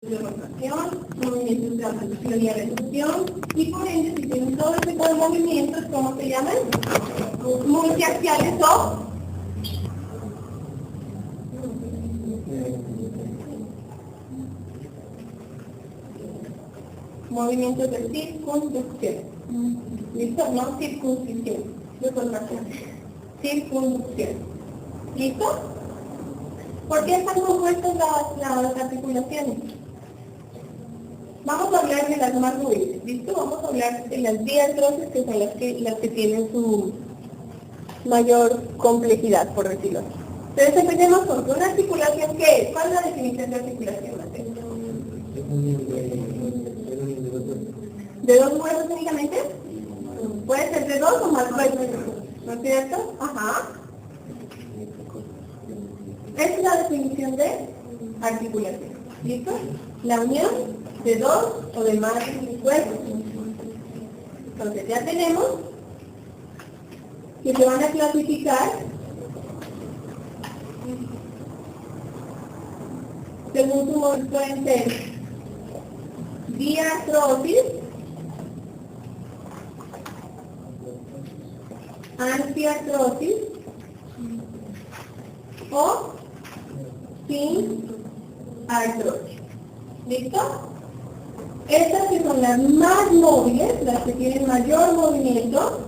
de rotación, movimientos de abducción y reducción, y por ende, si tienen todo este tipo de movimientos, ¿cómo se llaman? Multiaxiales o movimientos de circunducción. ¿Listo? No circuncisión, deformación. Circunducción. ¿Listo? ¿Por qué están compuestas las articulaciones? Vamos a hablar de las más móviles, ¿listo? Vamos a hablar de las diartrosis, que son las que tienen su mayor complejidad, por decirlo así. Entonces empecemos con una articulación, ¿qué es? ¿Cuál es la definición de articulación, Mateo? ¿De dos huesos únicamente? ¿Puede ser de dos o más huesos? ¿No es cierto? Ajá. Esa es la definición de articulación. ¿Listo? La unión de dos o de más huesos. Entonces ya tenemos que se van a clasificar según su modelo. Pueden ser diartrosis, antiartrosis o sin artrosis. ¿Listo? Estas que son las más móviles, las que tienen mayor movimiento,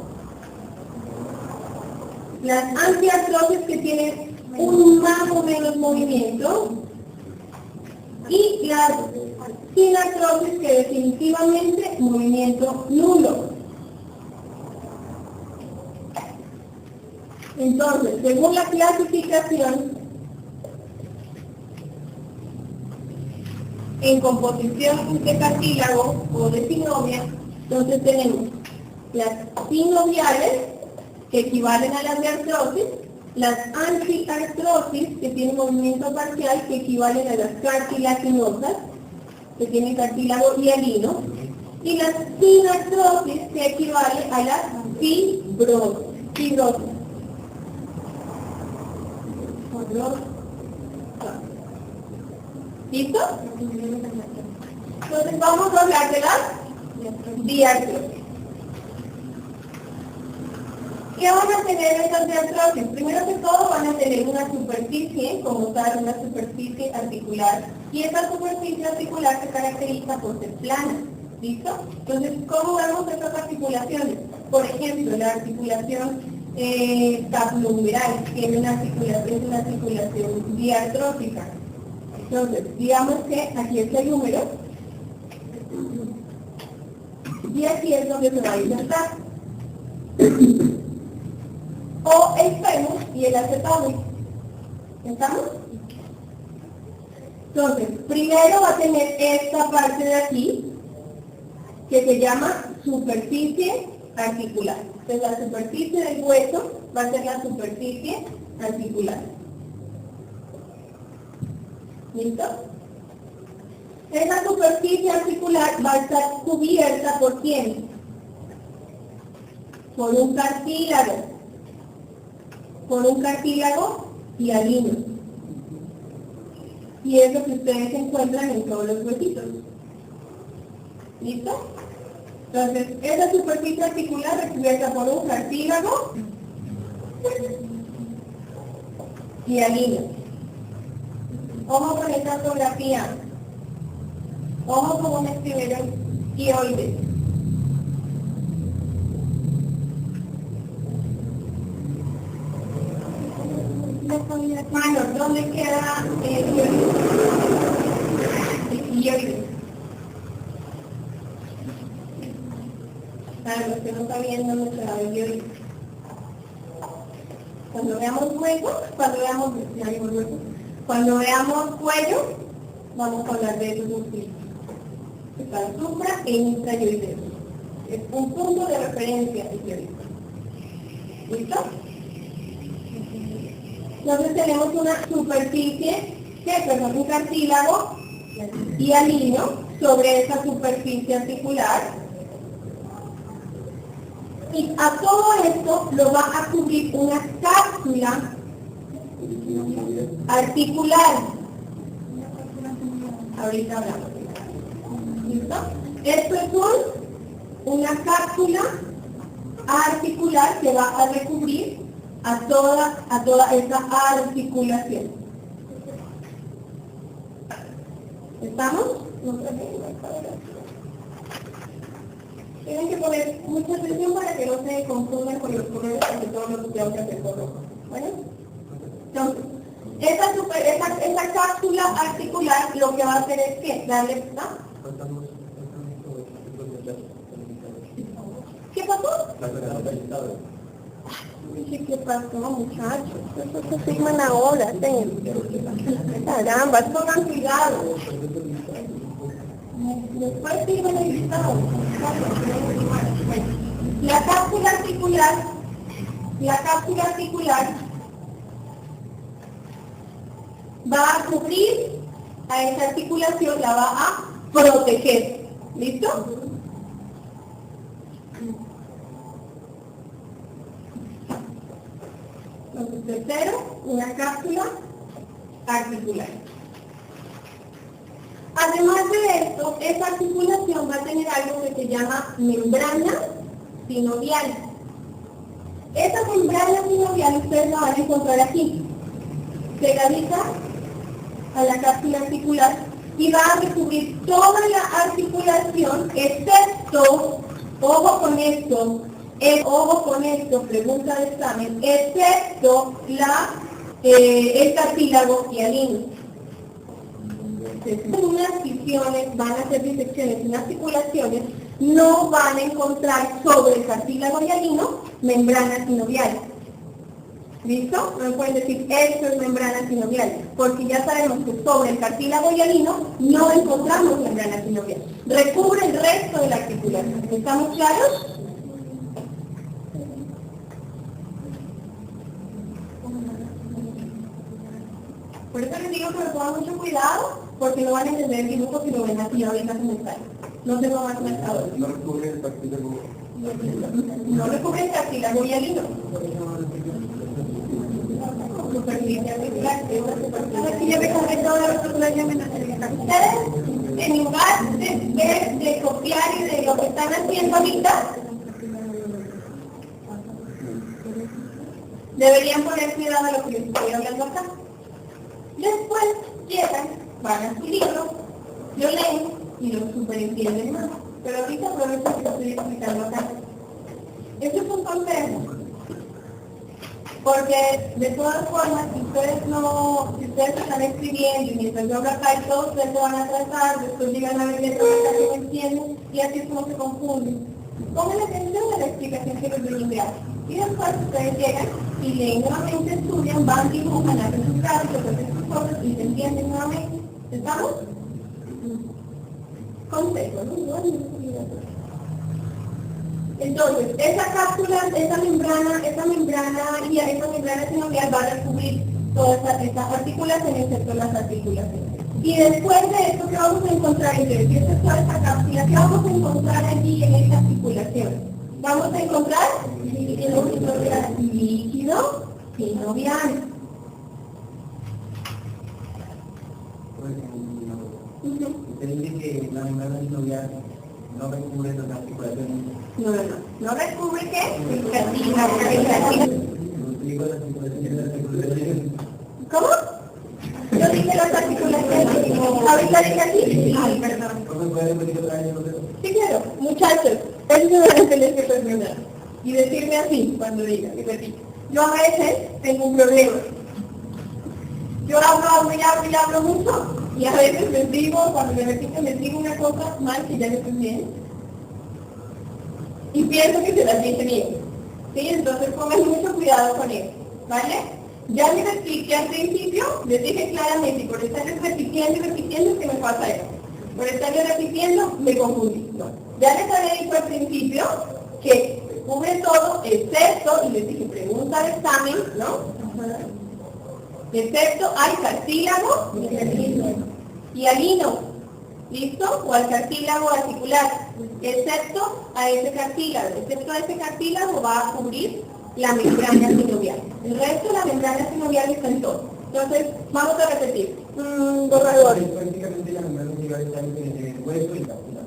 las antiartrosis que tienen un más o menos movimiento, y las sin artrosis que definitivamente movimiento nulo. Entonces, según la clasificación en composición de cartílago o de sinovia, entonces tenemos las sinoviales, que equivalen a las de artrosis, las antiartrosis, que tienen movimiento parcial, que equivalen a las cartilaginosas, que tienen cartílago hialino, y las sinartrosis, que equivale a las fibrosas. ¿Listo? Entonces vamos a hablar de las diartrosis. ¿Qué van a tener esas diartrosis? Primero que todo van a tener una superficie, como tal, una superficie articular. Y esa superficie articular se caracteriza por ser plana. ¿Listo? Entonces, ¿cómo vemos estas articulaciones? Por ejemplo, la articulación tablohumeral tiene una articulación diartrófica. Entonces, digamos que aquí es el húmero y aquí es donde se va a insertar. O el fémur y el acetabulo. ¿Estamos? Entonces, primero va a tener esta parte de aquí, que se llama superficie articular. Entonces, la superficie del hueso va a ser la superficie articular. ¿Listo? Esa superficie articular va a estar cubierta ¿por quién? Por un cartílago. Por un cartílago hialino. Y es lo que ustedes encuentran en todos los huesitos. ¿Listo? Entonces, esa superficie articular recubierta por un cartílago hialino. Ojo con esta ortografía. Ojo como me escribieron hioides. Bueno, ¿dónde queda hioides? Para los que no sabían dónde queda hioides. Cuando veamos hueso, cuando veamos cuello, vamos a hablar de esos músculos. Está el supra e intrayoideo. Es un punto de referencia hioide. ¿Listo? Entonces tenemos una superficie que es un cartílago hialino sobre esa superficie articular. Y a todo esto lo va a cubrir una cápsula articular. ahorita hablamos. ¿Listo? Esto es una cápsula articular que va a recubrir a toda esa articulación. ¿Estamos? Tienen que poner mucha atención para que no se confundan con los colores, porque todo lo que tengo que hacer por rojo. ¿Bueno? Entonces, esa cápsula articular lo que va a hacer es que darle... ¿no? ¿Qué pasó? Dije, ¿qué pasó, muchachos? Eso se firman ahora, caramba, pongan cuidado. Después firman el listado. La cápsula articular va a cubrir a esa articulación, la va a proteger. ¿Listo? Entonces, tercero, una cápsula articular. Además de esto, esa articulación va a tener algo que se llama membrana sinovial. Esa membrana sinovial ustedes la van a encontrar aquí, pegadita a la cápsula articular, y va a recubrir toda la articulación, excepto, ojo con esto, pregunta de examen, excepto el cartílago hialino. Unas visiones van a hacer disecciones en articulaciones, no van a encontrar sobre el cartílago hialino membrana sinovial. ¿Listo? No pueden decir, esto es membrana sinovial, porque ya sabemos que sobre el cartílago hialino no encontramos membrana sinovial. Recubre el resto de la articulación. ¿Estamos claros? Por eso les digo que me pongan mucho cuidado, porque no van a entender el dibujo si lo ven así ahorita se me sale. No tengo más marcadores. No recubre el cartílago. No recubre el cartílago hialino. Ustedes, en lugar de copiar y de lo que están haciendo ahorita, deberían poner cuidado a lo que les estoy hablando acá. Después llegan, van a su libro, lo leen y lo superentienden más. Pero ahorita aprovecho que lo estoy explicando acá. Esto es un consejo. Porque de todas formas, si ustedes están escribiendo y mientras yo hablo acá y todos ustedes se van a tratar, después llegan a ver letras acá que no entienden y así es como se confunden. Pongan atención a la explicación que les voy a enviar. Y después ustedes llegan y leen nuevamente, estudian, van, dibujan, hacen sus gráficos, hacen sus cosas y se entienden nuevamente. ¿Estamos? Consejo, ¿no? Entonces, esa cápsula, esa membrana sinovial va a recubrir todas esas articulaciones, excepto las articulaciones. Y después de esto, ¿qué vamos a encontrar? Entonces, si esta es toda esta cápsula, ¿qué vamos a encontrar allí en esta articulación? Vamos a encontrar líquido sinovial. Usted dice que la membrana sinovial no recubre las articulaciones. No recubre ¿qué? ¿Cómo? Yo dije las articulaciones. ¿Ahorita dije así? Ay, perdón. Sí, claro. Muchachos, eso es lo que les quiero terminar. Y decirme así cuando diga, y repito. Yo a veces tengo un problema. Yo hablo mucho. Y a veces les digo, cuando me repito, les digo una cosa mal que ya les bien. Y pienso que se las dije bien. ¿Sí? Entonces pongan mucho cuidado con eso. ¿Vale? Ya les expliqué al principio, les dije claramente, y por estarles repitiendo que me pasa eso. Por estarles repitiendo, me confundí. No. Ya les había dicho al principio que cubre todo, excepto, y les dije, pregunta de examen, ¿no? Excepto al cartílago hialino, ¿listo? O al cartílago articular, excepto a ese cartílago va a cubrir la membrana sinovial. El resto de la membrana sinovial está en todo. Entonces, vamos a repetir. Borrador. Prácticamente la membrana inferior están el hueso y la cápsula.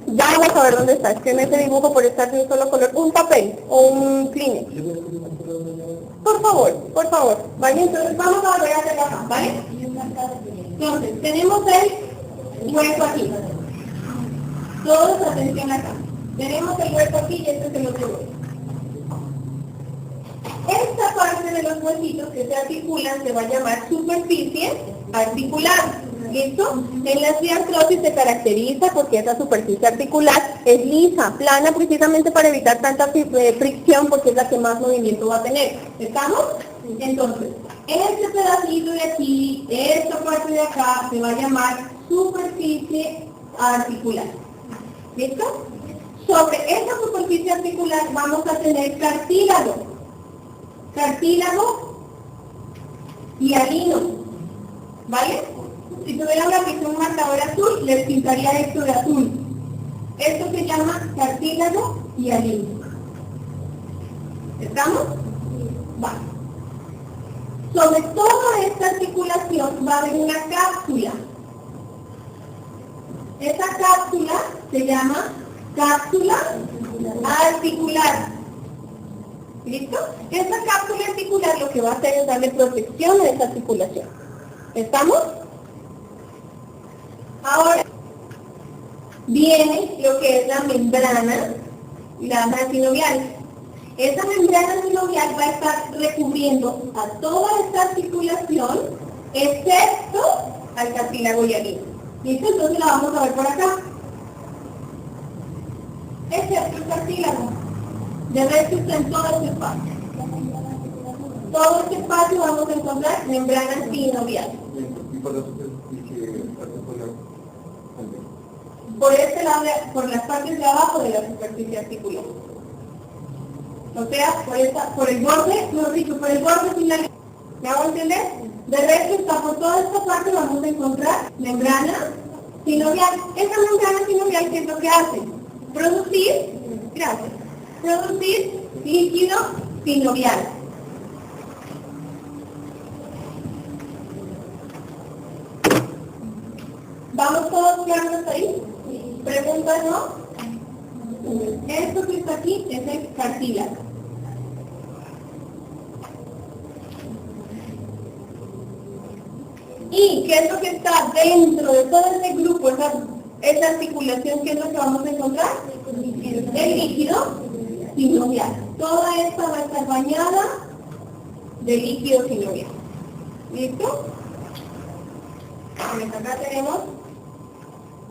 Ya vamos a ver dónde está. Es que en ese dibujo, por estar de un solo color, un papel o un Kleenex. Por favor. ¿Vale? Entonces vamos a volver a hacer acá, ¿vale? Entonces, tenemos el hueco aquí. Todos atención acá. Tenemos el hueco aquí y este es el otro hueco. Esta parte de los huesitos que se articulan se va a llamar superficie articular. ¿Listo? En la artrosis se caracteriza porque esa superficie articular es lisa, plana, precisamente para evitar tanta fricción, porque es la que más movimiento va a tener. ¿Estamos? Entonces, este pedacito de aquí, esta parte de acá, se va a llamar superficie articular. ¿Listo? Sobre esta superficie articular vamos a tener cartílago y hialino, ¿vale? Si tuviera una que un marcador azul, les pintaría esto de azul. Esto se llama cartílago y hialino. ¿Estamos? Vale. Sobre toda esta articulación va a haber una cápsula. Esa cápsula se llama cápsula articular. ¿Listo? Esta cápsula articular lo que va a hacer es darle protección a esa articulación. ¿Estamos? Ahora viene lo que es la membrana sinovial. Esa membrana sinovial va a estar recubriendo a toda esta articulación, excepto al cartílago hialino. ¿Listo? Entonces la vamos a ver por acá. Excepto el cartílago. De resto está en todo este espacio. Todo este espacio vamos a encontrar membrana sinovial. ¿Y por la superficie articular? Por este lado, por las partes de abajo de la superficie articular. O sea, por el borde, mejor dicho, por el borde sin la línea. ¿Me hago entender? De resto está por toda esta parte vamos a encontrar membrana sinovial. Esa membrana sinovial, ¿qué es lo que hace? Producir líquido sinovial. ¿Vamos todos claros ahí? ¿Preguntas no? Esto que está aquí es el cartílago. ¿Y qué es lo que está dentro de todo ese grupo, esa articulación? ¿Qué es lo que vamos a encontrar? El líquido sinovial. Toda esta va a estar bañada de líquido sinovial. ¿Listo? Pues acá tenemos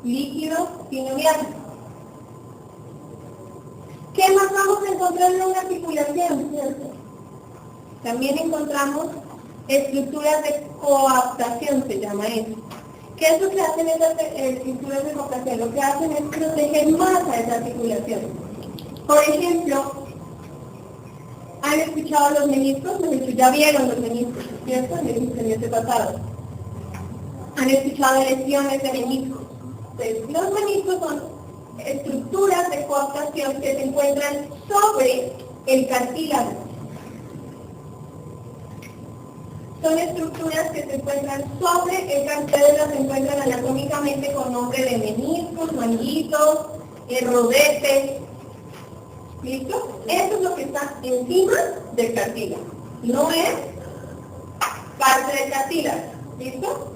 líquido sinovial. ¿Qué más vamos a encontrar en una articulación? También encontramos estructuras de coaptación, se llama eso. ¿Qué es lo que hacen esas estructuras de coaptación? Lo que hacen es proteger más a esa articulación. Por ejemplo, ¿han escuchado los meniscos? Ya vieron los meniscos, ¿cierto? En el semestre pasado. ¿Han escuchado lesiones de meniscos? Entonces, los meniscos son estructuras de coaptación que se encuentran sobre el cartílago. Son estructuras que se encuentran sobre el cartílago, se encuentran anatómicamente con nombre de meniscos, manguitos, rodetes. ¿Listo? Eso es lo que está encima del cartílago. No es parte del cartílago. ¿Listo?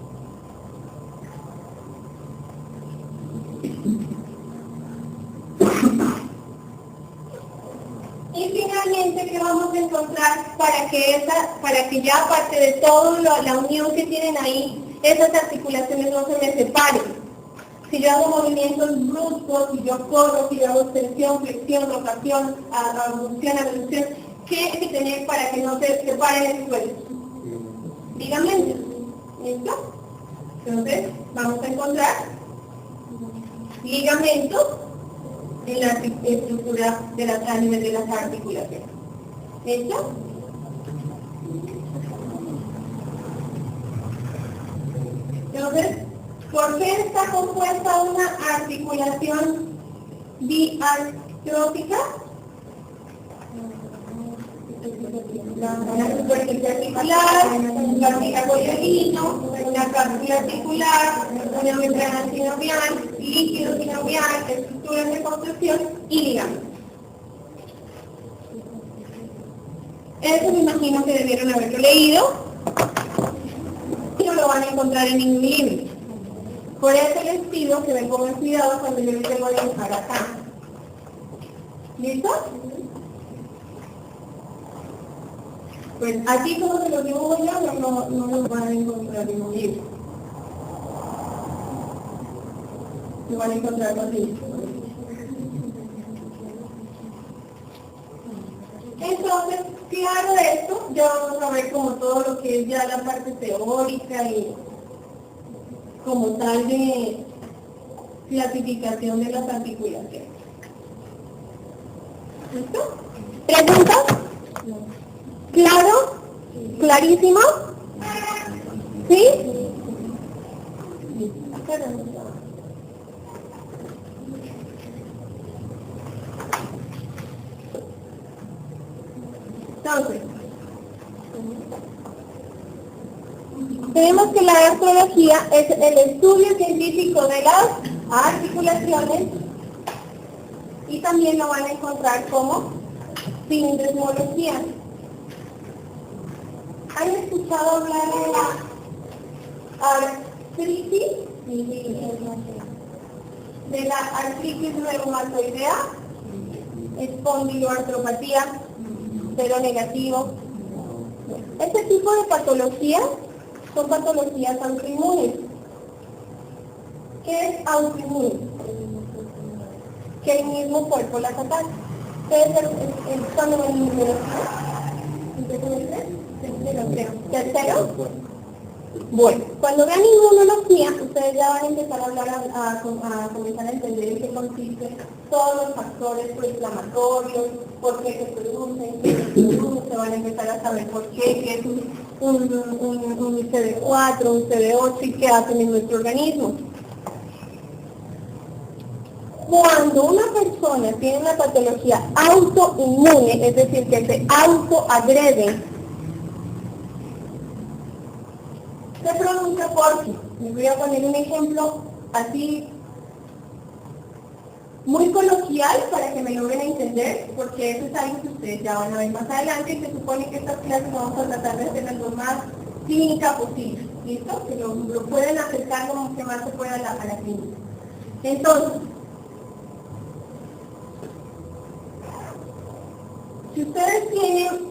Y finalmente, ¿qué vamos a encontrar para que ya aparte de toda la unión que tienen ahí, esas articulaciones no se me separen? Si yo hago movimientos bruscos, si yo corro, si yo hago extensión, flexión, rotación, abducción, abducción, ¿qué hay que tener para que no se separen el suelo? Ligamentos. ¿Listo? Entonces, vamos a encontrar ligamentos en la estructura de las articulaciones. ¿Listo? Entonces, ¿por qué está compuesta una articulación diartrótica? Una superficie articular, un cartílago hialino, una cápsula articular, una membrana sinovial, líquido sinovial, estructuras de construcción y ligamentos. Eso me imagino que debieron haberlo leído y no lo van a encontrar en ningún libro. Por eso les pido que me pongan cuidado cuando yo les tengo a dibujar acá. ¿Listo? Pues así como se los dibujo yo, no los van a encontrar en un libro. Lo van a encontrar así. Entonces, claro de esto, ya vamos a ver como todo lo que es ya la parte teórica y como tal de clasificación de las articulaciones. ¿Listo? ¿Preguntas? ¿Claro? ¿Clarísimo? ¿Sí? Entonces, tenemos que la artrología es el estudio científico de las articulaciones y también lo van a encontrar como sindesmología. ¿Han escuchado hablar de la artritis? De la artritis reumatoidea, espondiloartropatía, cero negativo. Este tipo de patologías son patologías autoinmunes. ¿Qué es autoinmune? Que el mismo cuerpo las ataca. Puede ser cuando la inmunología. ¿Tercero? Bueno, cuando vean inmunología, ustedes ya van a empezar a hablar, a comenzar a entender en qué consiste todos los factores proinflamatorios, por qué se producen, qué se produce, van a empezar a saber por qué es un CD4, un CD8 y qué hacen en nuestro organismo. Cuando una persona tiene una patología autoinmune, es decir, que se autoagrede, se produce porque, les voy a poner un ejemplo así muy coloquial para que me logren entender, porque eso es algo que ustedes ya van a ver más adelante y se supone que estas clases vamos a tratar de hacer lo más clínica posible, ¿listo? Que lo pueden acercar como que más se pueda a la clínica. Entonces, si ustedes tienen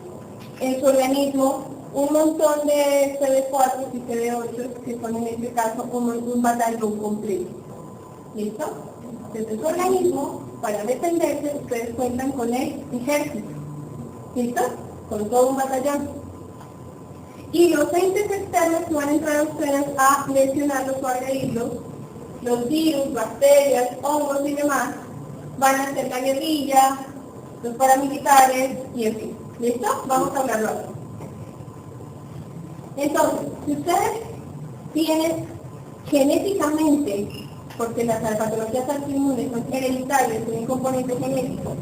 en su organismo un montón de CD4 y CD8, que son en este caso un batallón completo, ¿listo? Desde su organismo, para defenderse, ustedes cuentan con el ejército, ¿listo? Con todo un batallón. Y los entes externos que van a entrar a ustedes a lesionarlos o agredirlos, los virus, bacterias, hongos y demás, van a hacer la guerrilla, los paramilitares y en fin. ¿Listo? Vamos a hablarlo ahora. Entonces, si ustedes tienen genéticamente, porque las patologías autoinmunes son hereditarias, tienen componentes genéticos,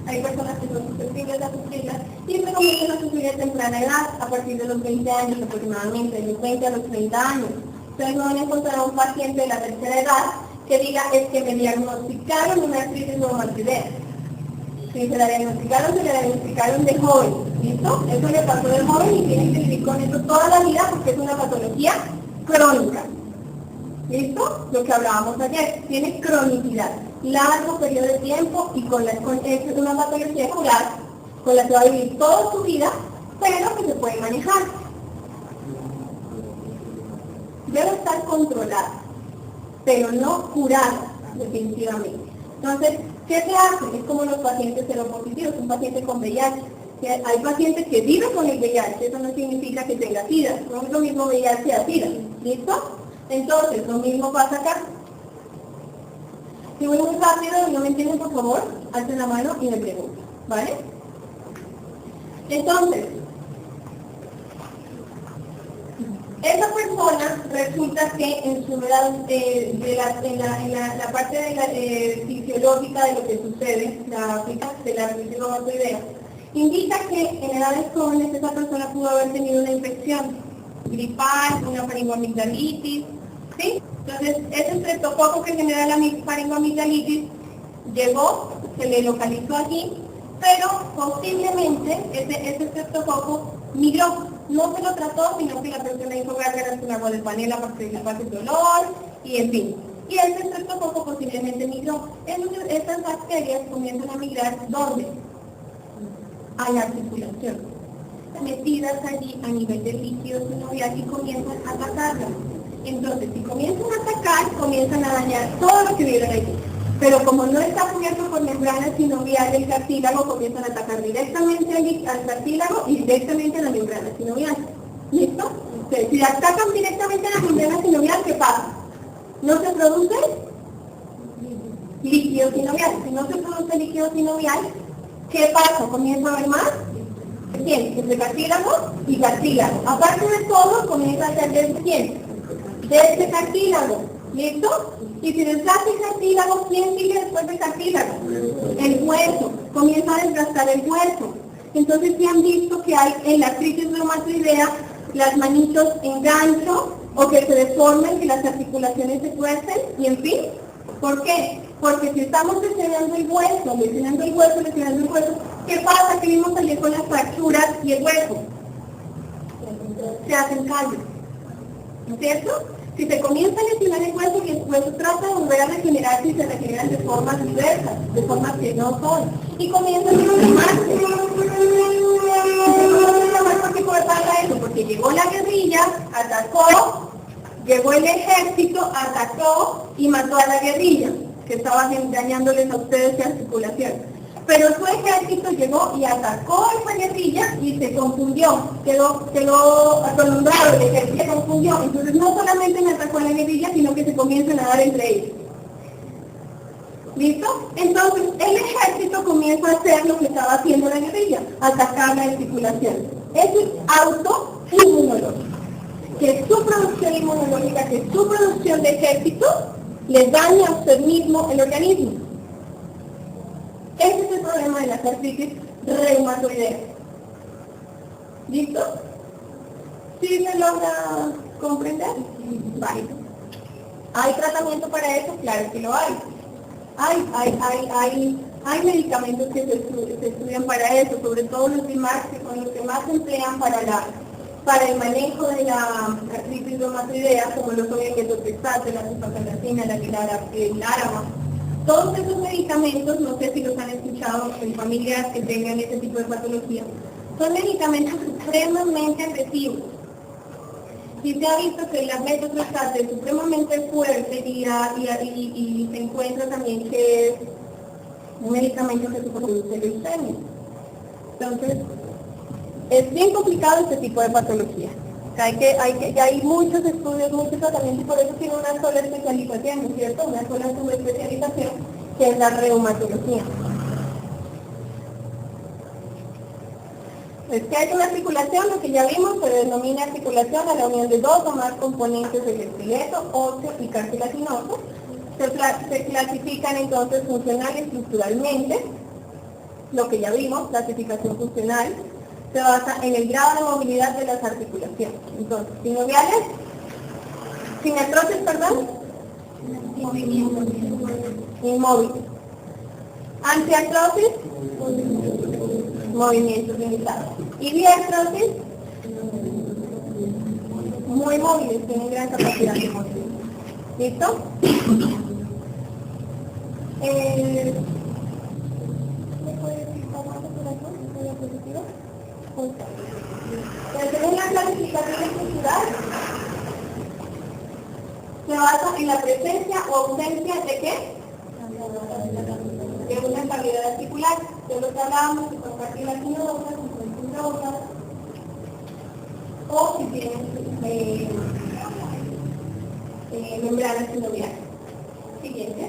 hay personas que son susceptibles a sufrirlas y se comienzan a sufrir a temprana edad, a partir de los 20 años aproximadamente, de los 20 a los 30 años. Ustedes no van a encontrar a un paciente de la tercera edad que diga, es que me diagnosticaron una artritis reumatoidea. Si se la diagnosticaron de joven, ¿listo? Eso le pasó de joven y tiene que vivir con eso toda la vida porque es una patología crónica. ¿Listo? Lo que hablábamos ayer, tiene cronicidad, largo periodo de tiempo y es una patología ocular con la que va a vivir toda su vida, pero que se puede manejar. Debe estar controlada, pero no curada, definitivamente. Entonces, ¿qué se hace? Es como los pacientes seropositivos, un paciente con VIH. Hay pacientes que viven con el VIH, eso no significa que tenga SIDA, no es lo mismo VIH a SIDA, ¿listo? Entonces, lo mismo pasa acá. Si voy muy rápido y no me entienden, por favor, alcen la mano y me pregunten, ¿vale? Entonces, esa persona resulta que en su edad, en la parte de la, fisiológica de lo que sucede, la de la reumatoidea, indica que en edades jóvenes esa persona pudo haber tenido una infección gripal, una faringoamigdalitis, ¿sí? Entonces, ese estreptococo que genera la faringoamigdalitis llegó, se le localizó aquí, pero posiblemente ese estreptococo migró. No se lo trató, sino que la persona dijo, voy a agarrar un agua de panela porque le pasa el dolor, y en fin. Y ese estreptococo posiblemente migró. Entonces, estas bacterias comienzan a migrar, ¿dónde? A la articulación, metidas allí a nivel del líquido sinovial y comienzan a atacarla. Entonces, si comienzan a atacar, comienzan a dañar todo lo que vieron allí. Pero como no está cubierto por membrana sinovial del cartílago, comienzan a atacar directamente al cartílago y directamente a la membrana sinovial. ¿Listo? Entonces, si atacan directamente a la membrana sinovial, ¿qué pasa? No se produce líquido sinovial. Si no se produce líquido sinovial, ¿qué pasa? Comienza a haber más. ¿Quién? Entre cartílago y cartílago. Aparte de todo, comienza a ser ¿de quién? De este cartílago. ¿Listo? Y si desgasta el cartílago, ¿quién sigue después del cartílago? El hueso. Comienza a desgastar el hueso. Entonces, ¿sí han visto que hay en la artritis reumatoidea las manitos en gancho o que se deformen, que las articulaciones se tuercen? Y en fin, ¿por qué? Porque si estamos lesionando el hueso, ¿qué pasa? Que vimos salir con las fracturas y el hueso. Se hacen callos. ¿No es cierto? Si se comienza a lesionar el hueso y el hueso trata de volver a regenerarse y se regeneran de formas diversas, de formas que no son. Y comienzan a inflamarse. ¿Por qué pasa eso? Porque llegó la guerrilla, atacó, llegó el ejército, atacó y mató a la guerrilla, que estaba dañándoles a ustedes de articulación. Pero su ejército llegó y atacó a esa guerrilla y se confundió, quedó atolondrado, el ejército se confundió. Entonces no solamente me atacó a la guerrilla, sino que se comienzan a dar entre ellos. ¿Listo? Entonces el ejército comienza a hacer lo que estaba haciendo la guerrilla, atacar la articulación. Eso es autoinmunológico. Que su producción inmunológica, que su producción de ejército, le daña a usted mismo el organismo. Ese es el problema de las artritis reumatoideas. ¿Listo? ¿Sí se logra comprender? Vale. ¿Hay tratamiento para eso? Claro que lo hay. Hay medicamentos que se estudian para eso, sobre todo los que más se emplean para el manejo de la artritis reumatoidea, como lo son el metotrexato, la sulfasalazina, el Lárama. Todos esos medicamentos, no sé si los han escuchado en familias que tengan ese tipo de patología, son medicamentos supremamente agresivos. Y se ha visto que el metotrexato es supremamente fuerte y se encuentra también que es un medicamento que se produce leucemia. Entonces, es bien complicado este tipo de patología. O sea, hay muchos estudios, muchos tratamientos, y por eso tiene una sola especialización, ¿no es cierto? Una sola subespecialización, que es la reumatología. Pues que hay una articulación, lo que ya vimos, se denomina articulación a la unión de dos o más componentes del esqueleto, óseo y cartilaginoso. Se clasifican entonces funcional y estructuralmente, lo que ya vimos, clasificación funcional, se basa en el grado de movilidad de las articulaciones. Entonces, sinoviales, perdón, inmóviles. Antiartrosis, movimientos limitados. Y diartrosis, muy móviles, tienen gran capacidad de movilidad. ¿Listo? ¿Me puede decir cómo hace por aquí? Según la clasificación estructural, se basa en la presencia o ausencia de ¿qué? De una estabilidad articular. De lo que hablábamos, si son cartilaginosas, si son fibrosas, o si tienen membranas sinoviales. Siguiente.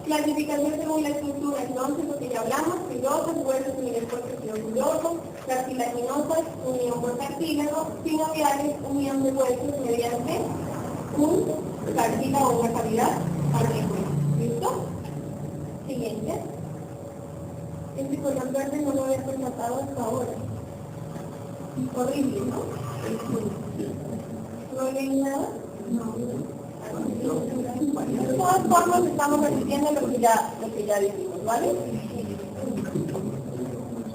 Clasificación según la estructura, entonces lo que ya hablamos, fibrosas, huesos unidos por tejido fibrosas, cartilaginosas, unión por cartílago, sinoviales, unión de huesos mediante un cartílago o una cavidad articular. ¿Listo? Siguiente. Este color verde no lo había constatado hasta ahora. Horrible, ¿no? ¿No leen nada? No. De todas formas estamos repitiendo lo que ya dijimos, ¿vale?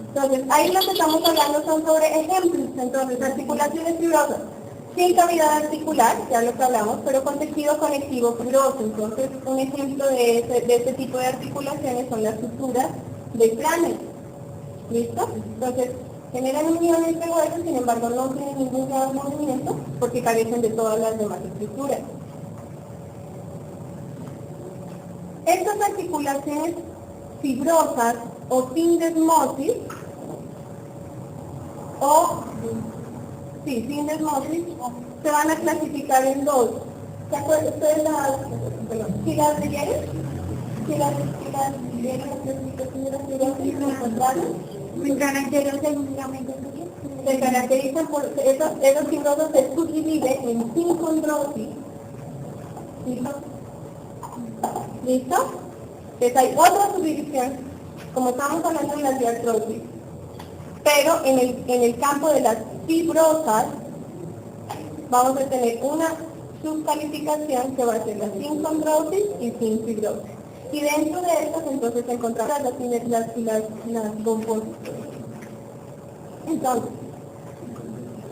Entonces, ahí lo que estamos hablando son sobre ejemplos. Entonces, articulaciones fibrosas. Sin cavidad articular, ya lo que hablamos, pero con tejido conectivo fibroso. Entonces, un ejemplo de este tipo de articulaciones son las suturas de cráneo. ¿Listo? Entonces, generan unión entre huesos, sin embargo, no tienen ningún grado de movimiento porque carecen de todas las demás estructuras. Estas articulaciones fibrosas o sin desmosis, sin desmosis, se van a clasificar en dos. ¿Se acuerdan ustedes las leyeron? Si las leyeron, las clasificaciones de las fibrosis no encontraron. Se caracterizan por, esos fibrosos se subdividen en sincondrosis. ¿Listo? Entonces hay otra subdivisión, como estamos hablando de las diartrosis, pero en el campo de las fibrosas vamos a tener una subcalificación que va a ser la sincondrosis y sin fibrosis. Y dentro de estas entonces encontramos las gomposis. Entonces,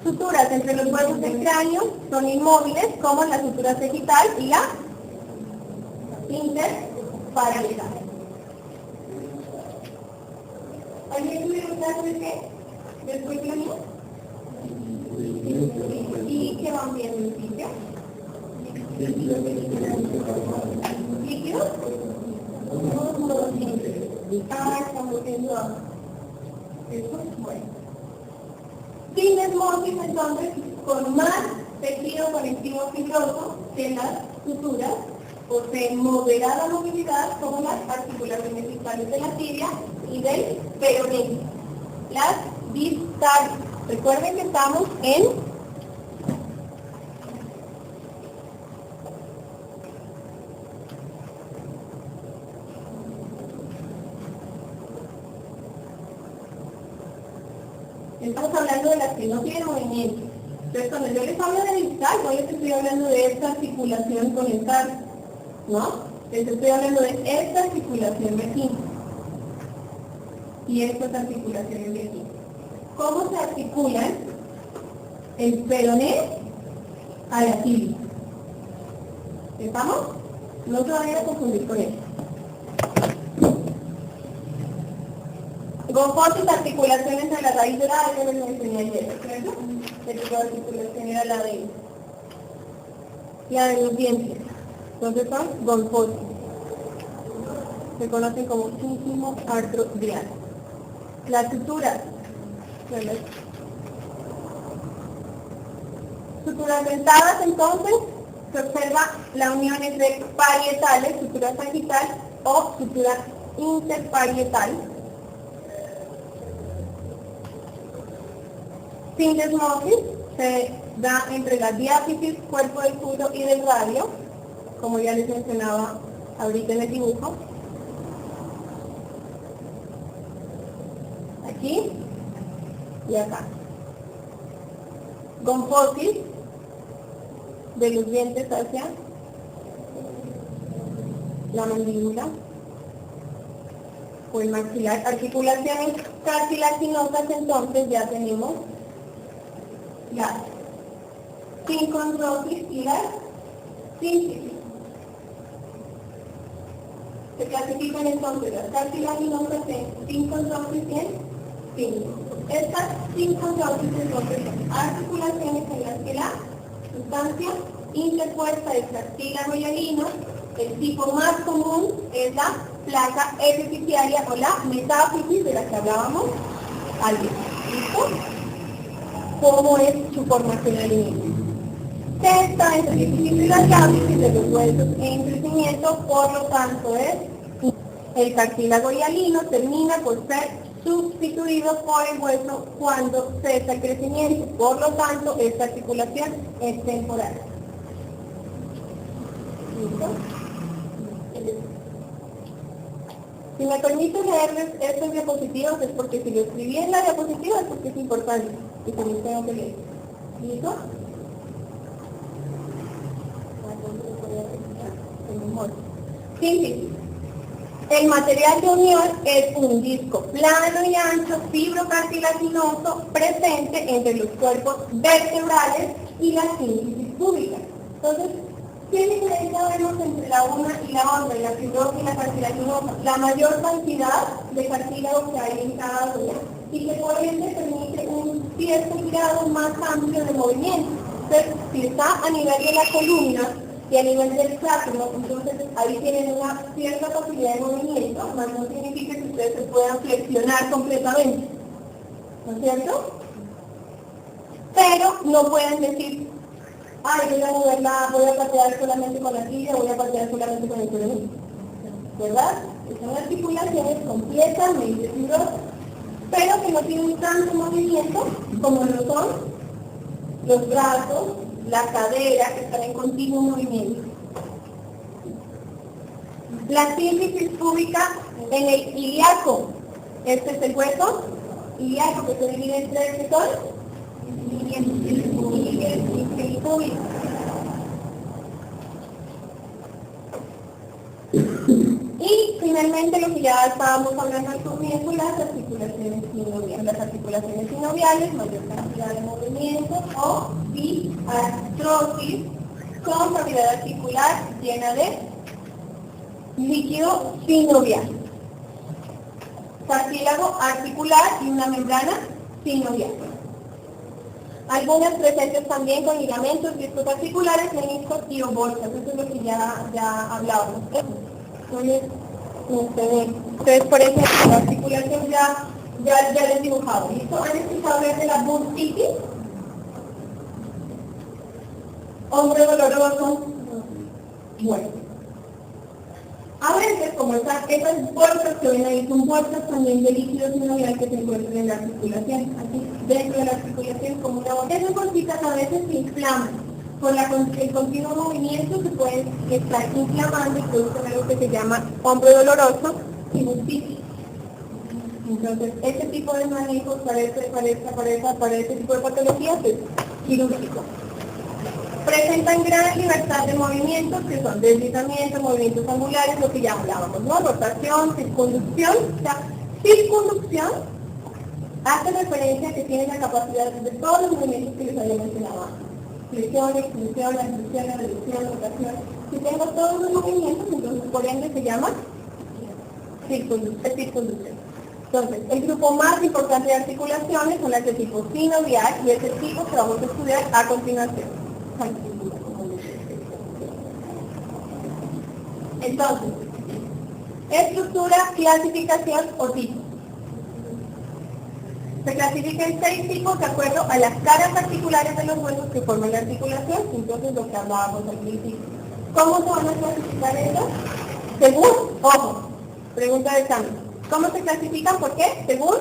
suturas entre los huesos del cráneo son inmóviles como la sutura sagital y la interparietal. ¿Alguien tuvieron clase de qué? ¿Después de mí? ¿Y qué van viendo en el sitio? ¿Líquidos? Estamos viendo eso. Bueno. Sin desmosis, entonces, con más tejido conectivo fibroso que las suturas, poseen moderada movilidad como las articulaciones distales de la tibia y del peroné. Las distales. Recuerden que estamos en estamos hablando de las que no tienen movimiento. Entonces, cuando yo les hablo de distal, yo les estoy hablando de esta articulación con el tarso, ¿no? Les estoy hablando de esta articulación de aquí y estas articulaciones de aquí. ¿Cómo se articulan el peroné a la tibia? ¿Estamos? No se vayan a confundir con esto. Gomposis, articulaciones en la raíz de la yo les enseñé ayer, ¿cierto? El tipo de articulación era la de los dientes. Entonces son gomposis. Se conocen como ínfimo artrodial. Las suturas. Suturas dentadas, entonces, se observa la unión entre parietales, sutura sagital o sutura interparietal. Sin desmosis se da entre la diáfisis, cuerpo del puro y del radio, como ya les mencionaba ahorita en el dibujo. Aquí y acá. Gomposis de los dientes hacia la mandíbula o el maxilar. Articulaciones cartilaginosas, entonces ya tenemos las sincondrosis y las sínfisis. Se clasifican entonces las cartilaginosas en sincondrosis y en sínfisis. Estas sincondrosis entonces son articulaciones en las que la sustancia interpuesta del cartílago hialino, el tipo más común es la placa epifisiaria o la metáfisis de la que hablábamos al inicio. ¿Listo? ¿Cómo es su formación al inicio? Se está entre el epifisio y la diáfisis de los huesos en crecimiento, por lo tanto el cartílago hialino termina por ser sustituido por el hueso cuando cesa el crecimiento, por lo tanto esta articulación es temporal. ¿Listo? Si me permiten leerles estos diapositivos es porque si lo escribí en la diapositiva es porque es importante y se los tengo que leer. ¿Listo? mejor. Sí. El material de unión es un disco plano y ancho, fibrocartilaginoso, presente entre los cuerpos vertebrales y la sínfisis púbica. Entonces, ¿qué diferencia vemos entre la una y la otra, la fibrosa y la cartilaginosa? La mayor cantidad de cartílago que hay en cada una y que por ende permite un cierto grado más amplio de movimiento. Entonces, si está a nivel de la columna y a nivel del sacro, entonces ahí tienen una cierta posibilidad de movimiento, más no significa que ustedes se puedan flexionar completamente, ¿no es cierto? Pero no pueden decir, voy a moverla, voy a patear solamente con la silla, voy a patear solamente con el cuello, ¿verdad? Son articulaciones completamente fibrosas, pero que no tienen tanto movimiento como lo son los brazos, la cadera, que están en continuo movimiento. La sínfisis púbica en el ilíaco. Este es el hueso ilíaco que se divide en tres, ¿qué son? Y púbico. Y finalmente lo que ya estábamos hablando al comienzo, las articulaciones sinoviales. Las articulaciones sinoviales, mayor cantidad de movimiento o diartrosis con cavidad articular llena de líquido sinovial. Cartílago articular y una membrana sinovial. Algunas presentes también con ligamentos, discos articulares, meniscos y bolsas. Eso es lo que ya hablábamos. Entonces, por ejemplo, la articulación ya les dibujado. ¿Listo? ¿Han escuchado hablar de la bursitis? Hombro doloroso. Bueno. A veces, como esas bolsas que ven ahí, son bolsas también de líquido sinovial que se encuentran en la articulación. Así, dentro de la articulación, como una bolsa. Esas bolsitas a veces se inflaman. Por el continuo movimiento se pueden estar inflamando y producen algo que se llama hombro doloroso y bursitis. Entonces, este tipo de manejos para este tipo de patologías es quirúrgico. Presentan gran libertad de movimientos, que son deslizamientos, movimientos angulares, lo que ya hablábamos, ¿no? Rotación, circunducción. O sea, circunducción hace referencia a que tiene la capacidad de todos los movimientos que les había mencionado antes. Flexión, extensión, abducción, reducción, rotación. Si tengo todos los movimientos, entonces por ende se llama circunducción. Entonces, el grupo más importante de articulaciones son las de tipo sinovial y ese tipo que vamos a estudiar a continuación. Entonces, estructura, clasificación o tipo. Se clasifica en 6 tipos de acuerdo a las caras articulares de los huesos que forman la articulación, entonces lo que hablábamos al principio. ¿Cómo se van a clasificar ellos? Según, ojo, pregunta de examen. ¿Cómo se clasifican? ¿Por qué? Según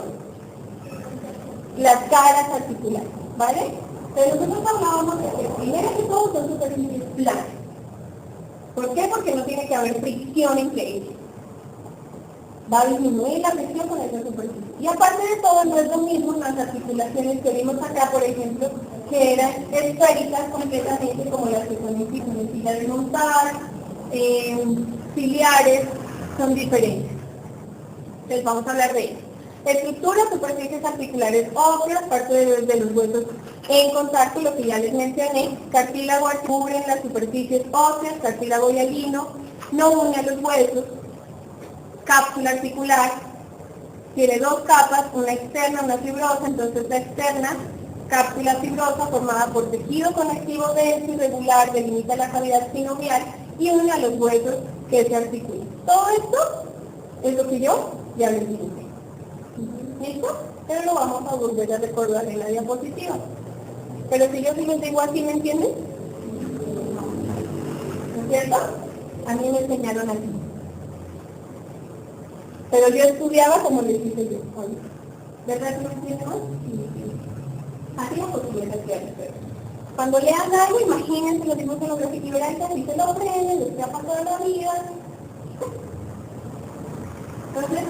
las caras articulares, ¿vale? Pero nosotros hablábamos de que primero que todo son superficies planas. ¿Por qué? Porque no tiene que haber fricción entre ellas. Va a disminuir la presión con esa superficie. Y aparte de todo, no es lo mismo las articulaciones que vimos acá, por ejemplo, que eran esféricas completamente, como las que son en silla de montar, ciliares, son diferentes. Entonces vamos a hablar de ellas. Estructura, superficies articulares óseas, parte de los huesos en contacto, lo que ya les mencioné. Cartílago cubren las superficies óseas, cartílago hialino, no une a los huesos. Cápsula articular tiene 2 capas, una externa, una fibrosa, entonces la externa, cápsula fibrosa formada por tejido conectivo denso y regular, delimita la cavidad sinovial y une a los huesos que se articulan. Todo esto es lo que yo ya les dije. ¿Listo? Pero lo vamos a volver a recordar en la diapositiva. Pero si yo sí les digo así, ¿me entienden? ¿No es cierto? A mí me enseñaron así. Pero yo estudiaba como les dije yo. ¿Verdad que no entienden? Así es posible que cuando lean algo, imagínense los dibujos en los gráficos y verán que así se lo aprenden, les ha pasado la vida. Entonces,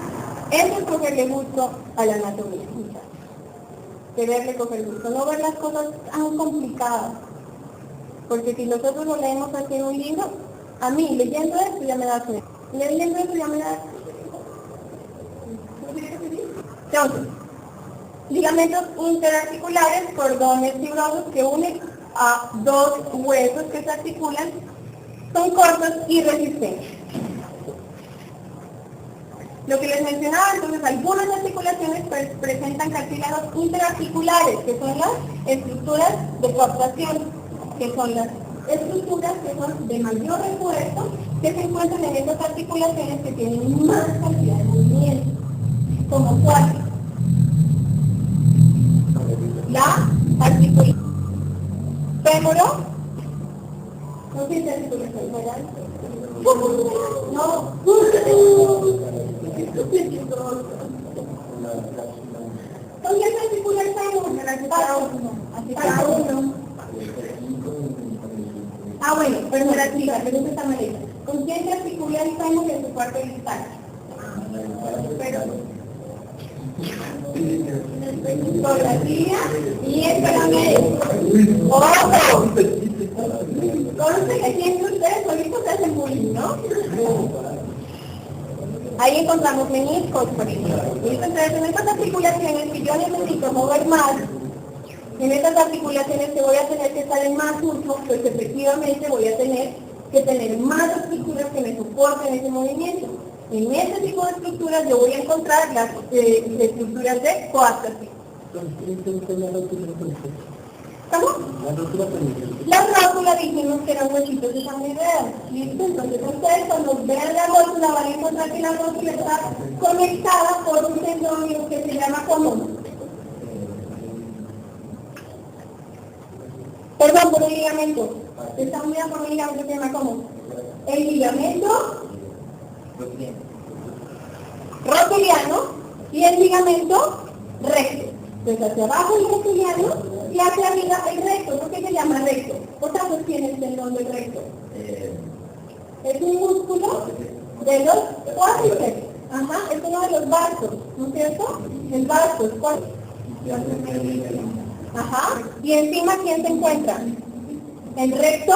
eso es cogerle gusto a la anatomía, quererle coger gusto, no ver las cosas tan complicadas. Porque si nosotros lo leemos así en un libro, A mí, leyendo esto ya me da cuenta. Leyendo esto ya me da... Entonces, ligamentos interarticulares, cordones fibrosos que unen a dos huesos que se articulan, son cortos y resistentes. Lo que les mencionaba, entonces, algunas articulaciones presentan cartílagos interarticulares, que son las estructuras de coaptación, que son las estructuras que son de mayor refuerzo, que se encuentran en estas articulaciones que tienen más cantidad de movimiento, como cuál. La articulación fémoro, no sé si articulación femoral, no, ¿con qué se articula el fémur? Cada uno. Ah, bueno, pero me la explica, pero eso está mal hecho. ¿Con quién se articula el fémur en su parte distal? Con la tibia y el peroné. ¡Ojo! Conste que siempre ustedes solitos se hacen bullying, ¿no? Ahí encontramos meniscos, por ejemplo. Entonces, en estas articulaciones, si yo necesito mover más, en estas articulaciones que voy a tener que estar en más uso, pues efectivamente voy a tener que tener más estructuras que me soporten ese movimiento. En ese tipo de estructuras yo voy a encontrar las estructuras de coaptación. ¿Cómo? La rótula dijimos que eran huesitos de sangre real. ¿Listo? Entonces ustedes cuando vean la rótula van a encontrar que la rótula está conectada por un tendón que se llama común. Perdón, por el ligamento. Está unida por un ligamento que se llama común. El ligamento rotuliano y el ligamento recto. Entonces hacia abajo el rotuliano y hacia arriba el recto. ¿Por qué se llama recto? Otra cuestión es el tendón del recto. Es un músculo de los cuádriceps. Ajá, es uno de los vastos, ¿no es cierto? El vasto, ¿cuál? Ajá, y encima ¿quién se encuentra? El recto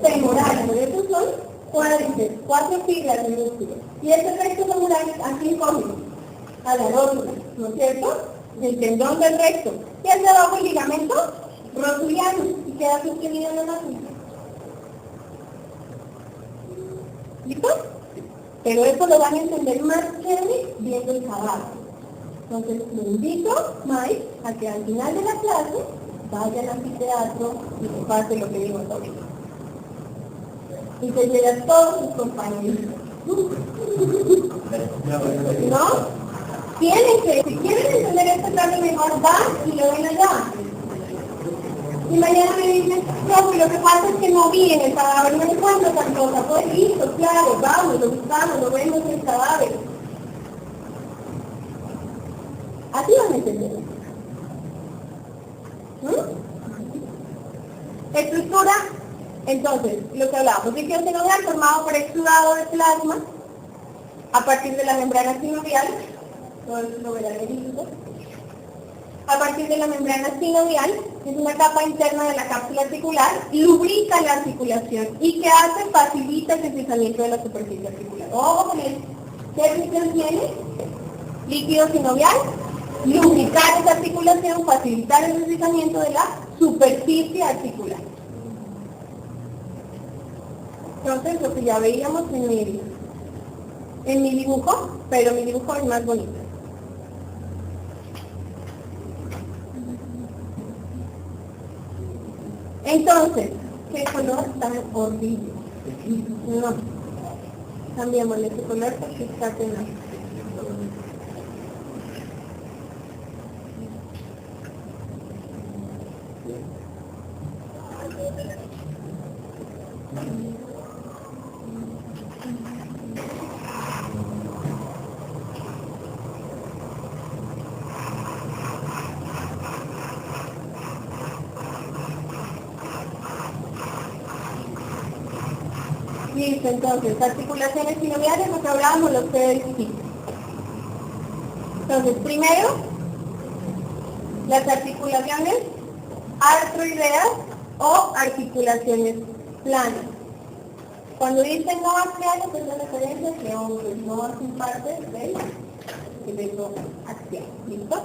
femoral, por eso son cuádriceps, 4 fibras de músculo. Y ese recto femoral aquí come a la rótula, ¿no es cierto? El tendón del recto. Y hacia abajo el ligamento rotuliano, y queda sostenido en la rótula. ¿Listo? Pero eso lo van a entender más chévere viendo el trabajo. Entonces, le invito, Mike, a que al final de la clase vaya al anfiteatro y se pase lo que digo ahorita. Y se lleve a todos sus compañeros. ¿No? Tienen que, si quieren entender esta clase mejor, van y lo ven allá. Y mañana me dicen, no, pero lo que pasa es que no vi en el cadáver, no encuentro tal cosa. Pues listo, claro, vamos, lo buscamos, lo vemos en el cadáver. Así van a entender. Estructura, entonces, lo que hablábamos, líquido sinovial formado por exudado de plasma a partir de la membrana sinovial, todo eso lo verán en el libro. A partir de la membrana sinovial, es una capa interna de la cápsula articular, lubrica la articulación y que hace, facilita el deslizamiento de la superficie articular. Ojo con eso. ¿Qué función tiene? Líquido sinovial, lubricar esa articulación, facilitar el deslizamiento de la superficie articular. Entonces, lo que ya veíamos en mi dibujo, pero mi dibujo es más bonito. Entonces, ¿qué color tan horrible? No. Cambiémosle ese color porque está penoso. Listo, entonces, articulaciones sinoviales, lo que hablábamos, los PDC. Entonces, primero, las articulaciones artroideas o articulaciones planas. Cuando dicen no axiales, es la referencia que hombres no hacen parte del esqueleto axial. ¿Listo?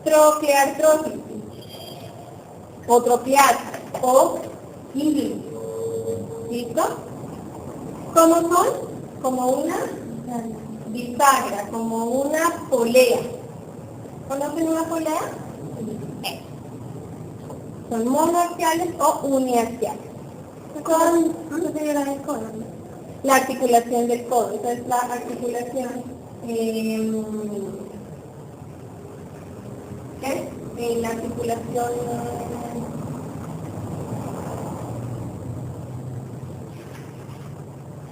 Troqueartrosis. O troquear. O inglés. ¿Listo? ¿Cómo son? Como una bisagra, como una polea. ¿Conocen una polea? Son monoaxiales o uniaxiales. La articulación del codo. Esa es la articulación. ¿Qué? La articulación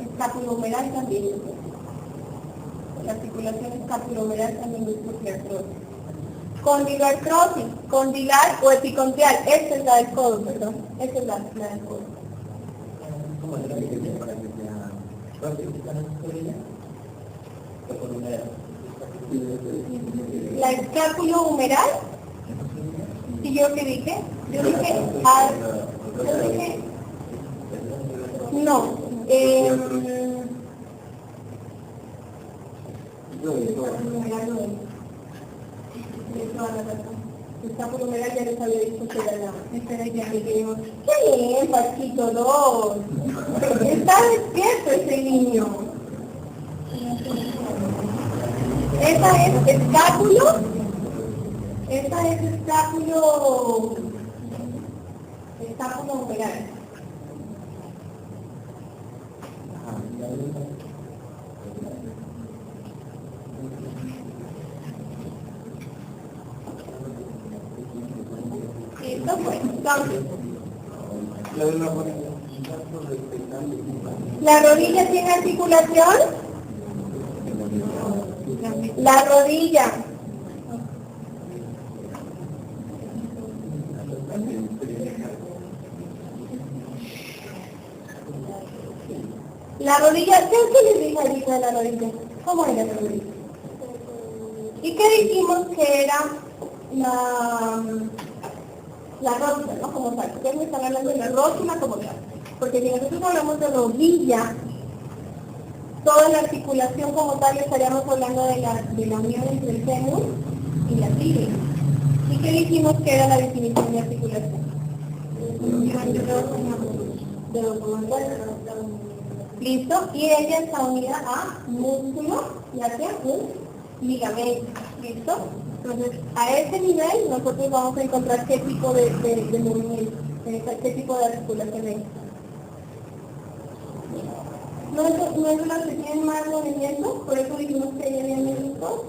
escapulohumeral también. La articulación escapulohumeral también es troqueartrosis. Condilartrosis, condilar o epicondial. Esta es la del codo, perdón. Esta es la del codo. ¿Cómo es la diferencia para que sea próxima a la rodilla? O por una edad. La escapulohumeral. ¿Y yo qué dije? Yo dije, no. Escapulohumeral ya les había dicho que era la. Espera, ya me quedé. ¡Qué bien, Pachito 2! Está despierto ese niño. Esa es escápulo. Esta es escapulohumeral. Esto fue, entonces. ¿La rodilla tiene articulación? La rodilla. La rodilla, ¿qué les dije ahorita de la rodilla? ¿Cómo era la rodilla? ¿Y qué dijimos que era la rótula, ¿no? Como tal. Ustedes me están hablando de la rótula como tal. Porque si nosotros hablamos de rodilla, toda la articulación como tal estaríamos hablando de la unión entre el fémur y la tibia. ¿Y qué dijimos que era la definición de articulación? De los ¿listo? Y ella está unida a músculo y hacia un ligamento. ¿Listo? Entonces, a ese nivel nosotros vamos a encontrar qué tipo de movimiento, qué tipo de articulación es. No es las que tienen más movimiento, por eso dijimos que ella viene en el dos.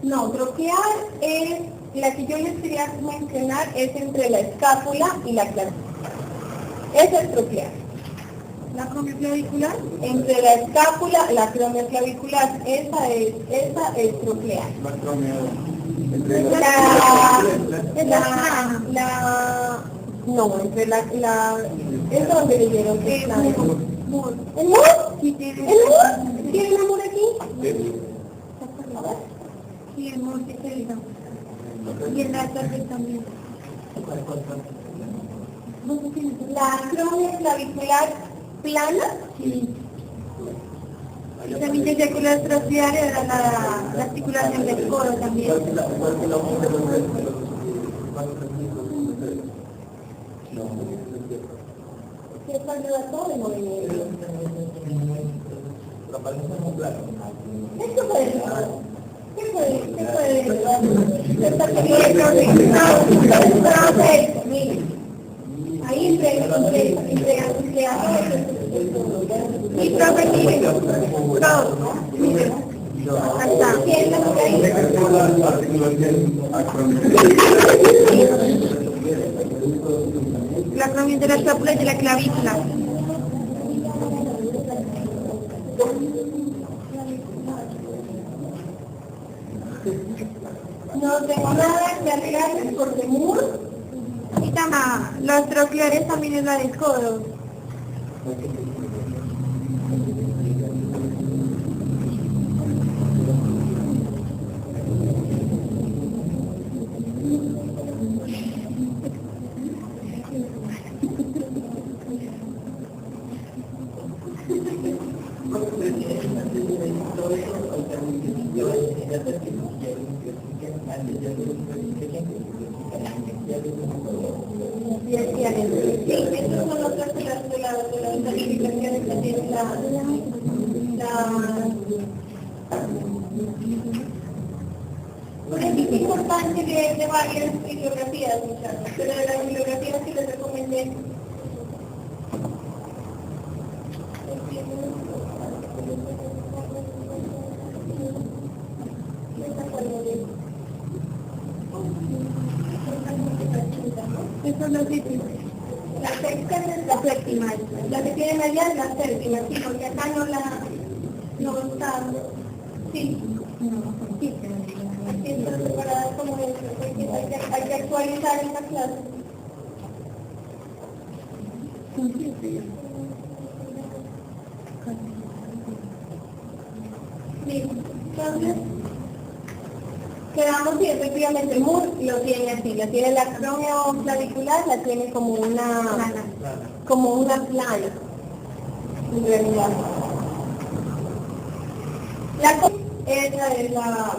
No, troquear es, la que yo les quería mencionar es entre la escápula y la clavícula. Esa es troquear. La acromioclavicular, entre la escápula, la acromioclavicular, esa es troquear. No, entre es donde le dieron que es la ¿el mur? ¿El mur? ¿Tiene el mur aquí? A ver. Sí, el mur sí se hizo. Y el láser también. La acromioclavicular plana. Sí. Y también decía que la atrocidad era la articulación del codo también. ¿Qué es cuando da todo el movimiento? Esto puede ser. ¿Qué puede ser? Ahí entre y profe, mire, todo, mire, hasta la acromion de la escápula y de la clavícula. No tengo nada que agregar por temor. Y también, los troqueares también es la del codo. Y así adentro. Sí, estos son los tres de las calificaciones que tiene Por eso es importante de varias bibliografías, muchachos, pero de las bibliografías que les recomendé. Eso es lo que la sexta es la séptima, la que tienen allá es la séptima, sí, porque acá no está, sí, sí, aquí está separada como eso, porque hay que actualizar esta clase. Sí, entonces, quedamos y efectivamente Moore lo tiene así, la tiene la acromioclavicular, la tiene como una plana, en realidad. Esa es la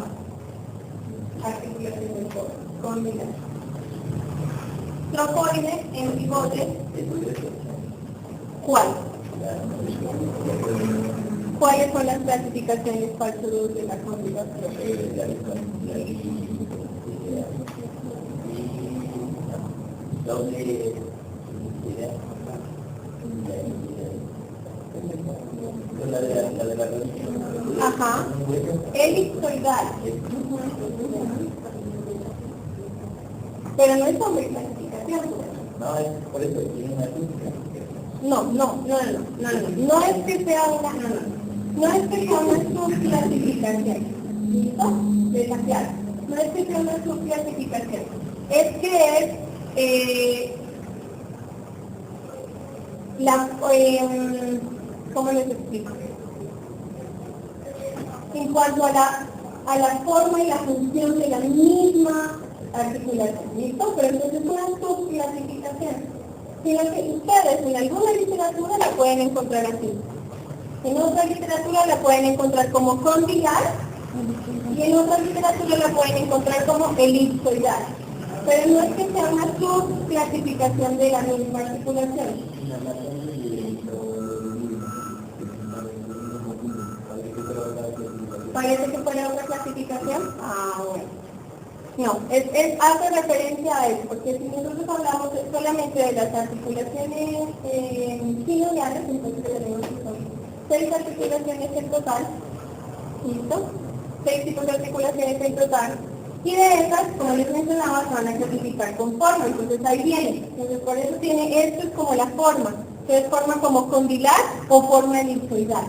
articulación del cóndilo. Trocoide en pivote. ¿Cuál? ¿Cuáles son las clasificaciones falsos de la conjugación? Ajá. Elipsoidal. Pero no es sobre clasificación. No, es por eso tiene una No es que sea una, no es que sea una subclasificación, ¿listo? Desaclar. No es que sea una subclasificación, es que es ¿cómo les explico? En cuanto a la forma y la función de la misma articulación, ¿listo? Pero entonces es una subclasificación. Sino que ustedes en alguna literatura la pueden encontrar así. En otra literatura la pueden encontrar como condilar y en otra literatura la pueden encontrar como elipsoidal. Pero no es que sea una subclasificación de la misma articulación. ¿Parece que fuera otra clasificación? Ah, bueno. No, hace referencia a eso, porque si nosotros hablamos solamente de las articulaciones sinoviales, entonces tenemos que son 6 articulaciones en total, ¿listo? 6 tipos de articulaciones en total, y de esas, como les mencionaba, se van a clasificar con forma, entonces ahí viene, entonces por eso tiene, esto es como la forma, que es forma como condilar o forma elipsoidal,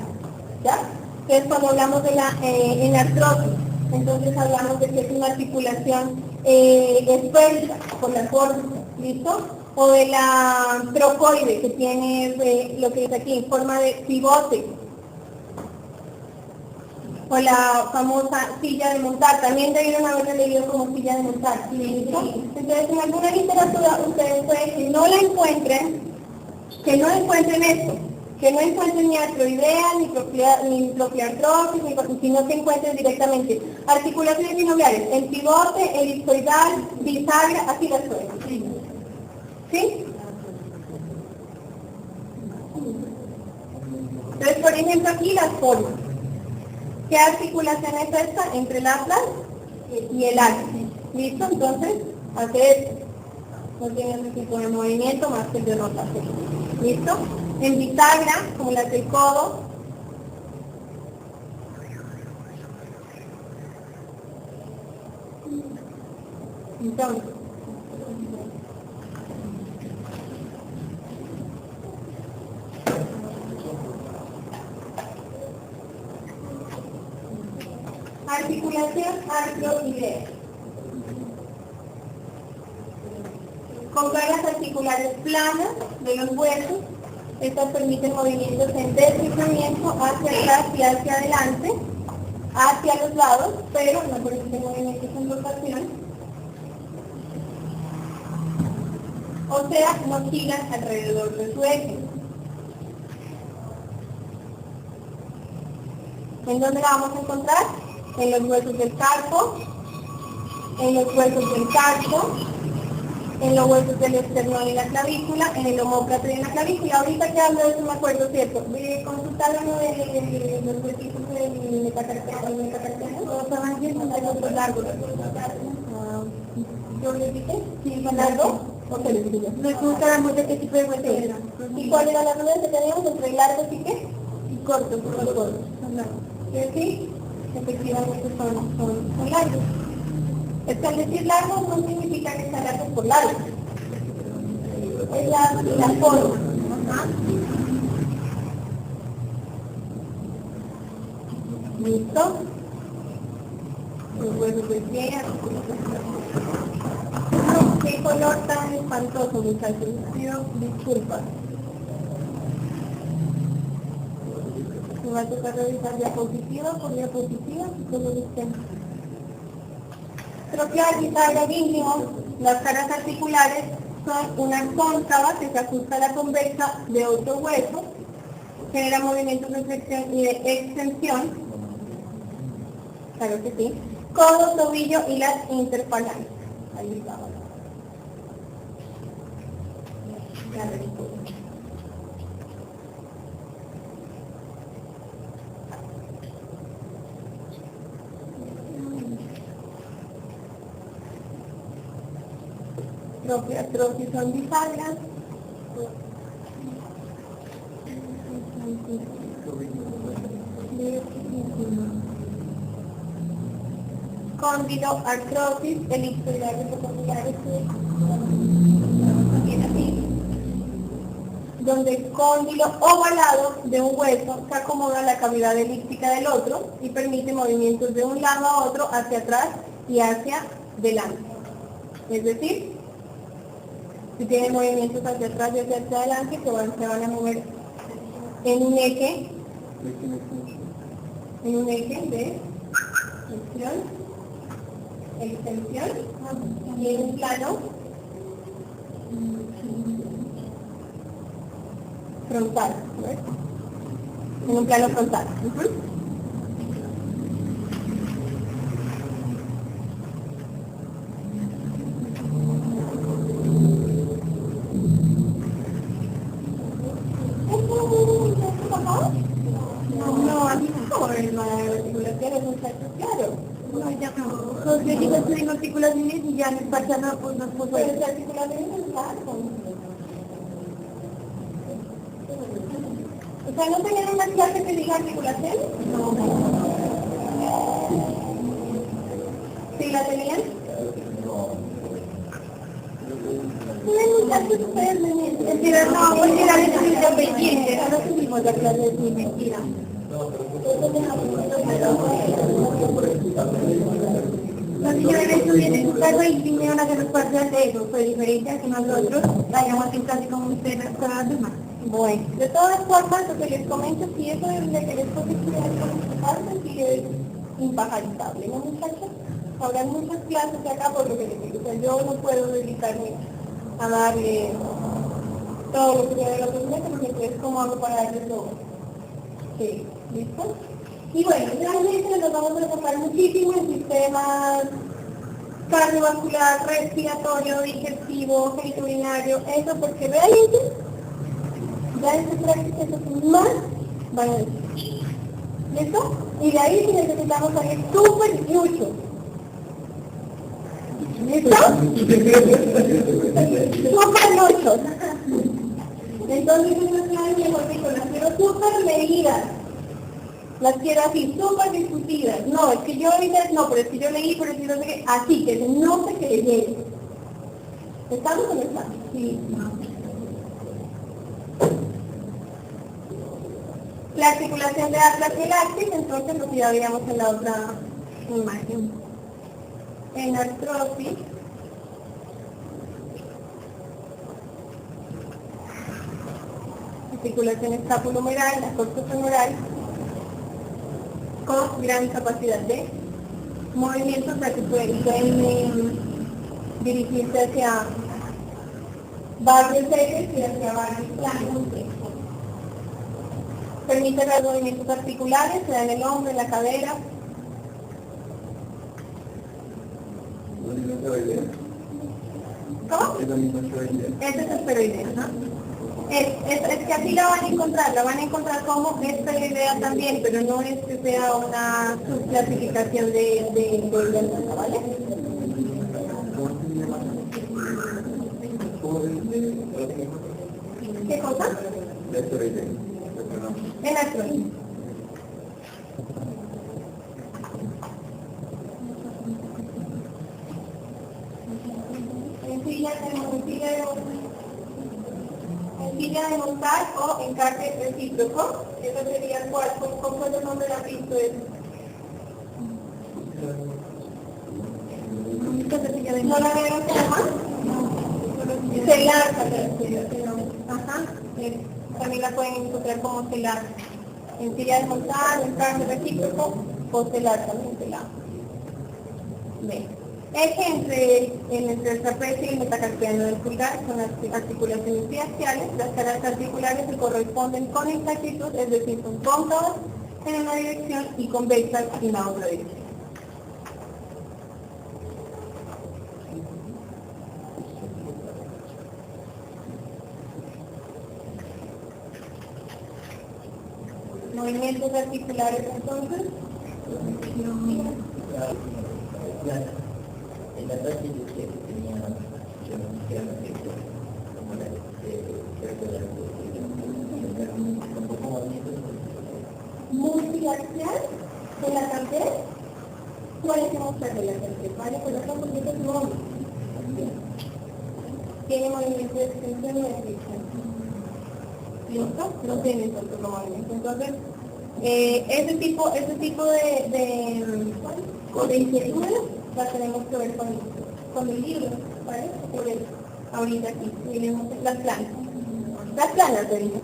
¿ya? Entonces cuando hablamos de la enartrosis, entonces hablamos de que es una articulación esférica por la forma, ¿listo? O de la trocoide, que tiene lo que es aquí en forma de pivote. O la famosa silla de montar, también debieron haberlo leído como silla de montar, ¿listo? Entonces en alguna literatura ustedes pueden que no encuentren esto, que no encuentren ni artroidea, ni propiartrosis, sino que encuentren directamente articulaciones sinoviales, en pivote, elipsoidal, bisagra, así las suelen. ¿Sí? Entonces, por ejemplo, aquí las formas. ¿Qué articulación es esta entre el atlas y el ala? ¿Listo? Entonces, hace esto. No tiene ese tipo de movimiento más que el de rotación. ¿Listo? En bisagra, como la del codo, entonces, articulación artroidea. Con cargas articulares planas de los huesos, estas permiten movimientos en deslizamiento hacia atrás y hacia adelante, hacia los lados, pero no permiten movimientos en rotación. O sea, no giran alrededor de su eje. ¿En dónde la vamos a encontrar? en los huesos del carpo, en los huesos del carpo, en los huesos del esternón y la clavícula, en el omóplato y en la clavícula. Ahorita que hablo de eso me acuerdo, ¿cierto? De consultar uno de los huesitos del metacarpiano, todos estaban bien, no hay otro largo. ¿Yo les dije? ¿Sí, fue largo? ¿O qué les dije? No escuchábamos de qué tipo de hueso era. ¿Y cuál era la diferencia que teníamos entre largos y qué? Y cortos, cortos. ¿Sí? Efectivamente son largos. Es que al decir largo no significa que sea largo por largo. Es la forma. Ajá. ¿Listo? Los huesos de pie. Qué color tan espantoso, muchachos. Pido disculpas. Me va a tocar revisar diapositiva por diapositiva y todo el tema. Troquial, bisagra, ínfimo. Las caras articulares son una cóncava que se ajusta a la convexa de otro hueso, genera movimientos de flexión y de extensión. Claro que sí. Codo, tobillo y las interfalanges. Ahí está. Trofias son bisagras. Cóndilo, artrosis, elipsoidales o condiliares, también así, donde el cóndilo ovalado de un hueso se acomoda a la cavidad elíptica del otro y permite movimientos de un lado a otro, hacia atrás y hacia delante. Es decir, si tienen movimientos hacia atrás y hacia adelante, se van a mover en un eje de flexión, extensión y en un plano frontal, ¿ves? En un plano frontal. No, a mí no, la articulación es un salto claro. No, ya no. Yo digo que tengo articulaciones y ya me pasa nada, pues no puedo. Pero las articulaciones son largas. O sea, ¿no tenían una clase que diga articulación? No. ¿Sí la tenían? Muchachos, ustedes me mienten. Mentira, no, porque era de estudio pendiente, no tuvimos la clase de mentira. Los señores estuvieron en su carro y vinieron a hacer los parciales de eso, fue diferente a que nosotros vayamos en clase como ustedes con las demás. Bueno, de todas formas, lo que les comento, si eso es de que les toque estudiar con sus partes, sí es impajarizable, ¿no, muchachos? Habrá muchas clases acá por lo que les digo, o sea, yo no puedo dedicarme a darle todo lo que sea de la oportunidad, porque es como hago para darle todo. Sí, ¿listo? Y bueno, realmente nos vamos a enfocar muchísimo en sistemas cardiovascular, respiratorio, digestivo, genitourinario, eso porque realmente ya en sus prácticas es más van a decir. ¿Listo? Y de ahí sí necesitamos salir súper mucho. ¿Listo? Súper mucho. Entonces esas clases mejor dicho, las quiero súper medidas. Las quiero así, súper discutidas. No, es que yo ahorita, no, pero es que yo leí, pero es que no sé qué. Así, que se note que le llegue. ¿Estamos o no estamos? Sí. La articulación de atlas y lácteos, entonces lo que ya veíamos en la otra imagen. En artrosis, articulación escapulohumeral, la cortofemoral, con gran capacidad de movimiento, o sea que pueden dirigirse hacia varios ejes y hacia varios planos. Permite los movimientos articulares, se da en el hombro, en la cadera, ¿Cómo? Este es esferoidea, ¿no? Es que así la van a encontrar como esferoidea también, pero no es que sea una subclasificación de la, ¿vale? ¿Qué cosa? El esferoidea. Encilla de montar o encargue recíproco. Eso sería cuál, ¿cómo es el nombre de la pista? ¿No la veo se llama? Celar, ajá. También la pueden encontrar como celar. Encilla de montar, encargue recíproco o celar también celar. Bien. Eje entre el trapecio y el metacarpiano del pulgar son las articulaciones diaxiales. Las caras articulares se corresponden con exactitud, es decir, son cóncavas en una dirección y convexas en la otra dirección. Movimientos articulares entonces. En la clase yo sé que tenía, yo no quisiera decir como la multiaxial de la cartera. ¿Cuál es el mostrar de la cartera? Vale, pues los movimientos no. Tiene movimiento de extensión y de flexión. ¿Listo? No tiene tanto movimiento. Entonces, ese tipo de inquietudes las tenemos que ver con el libro, ¿vale? Por eso, ahorita aquí, miremos las planas. Las planas de dije.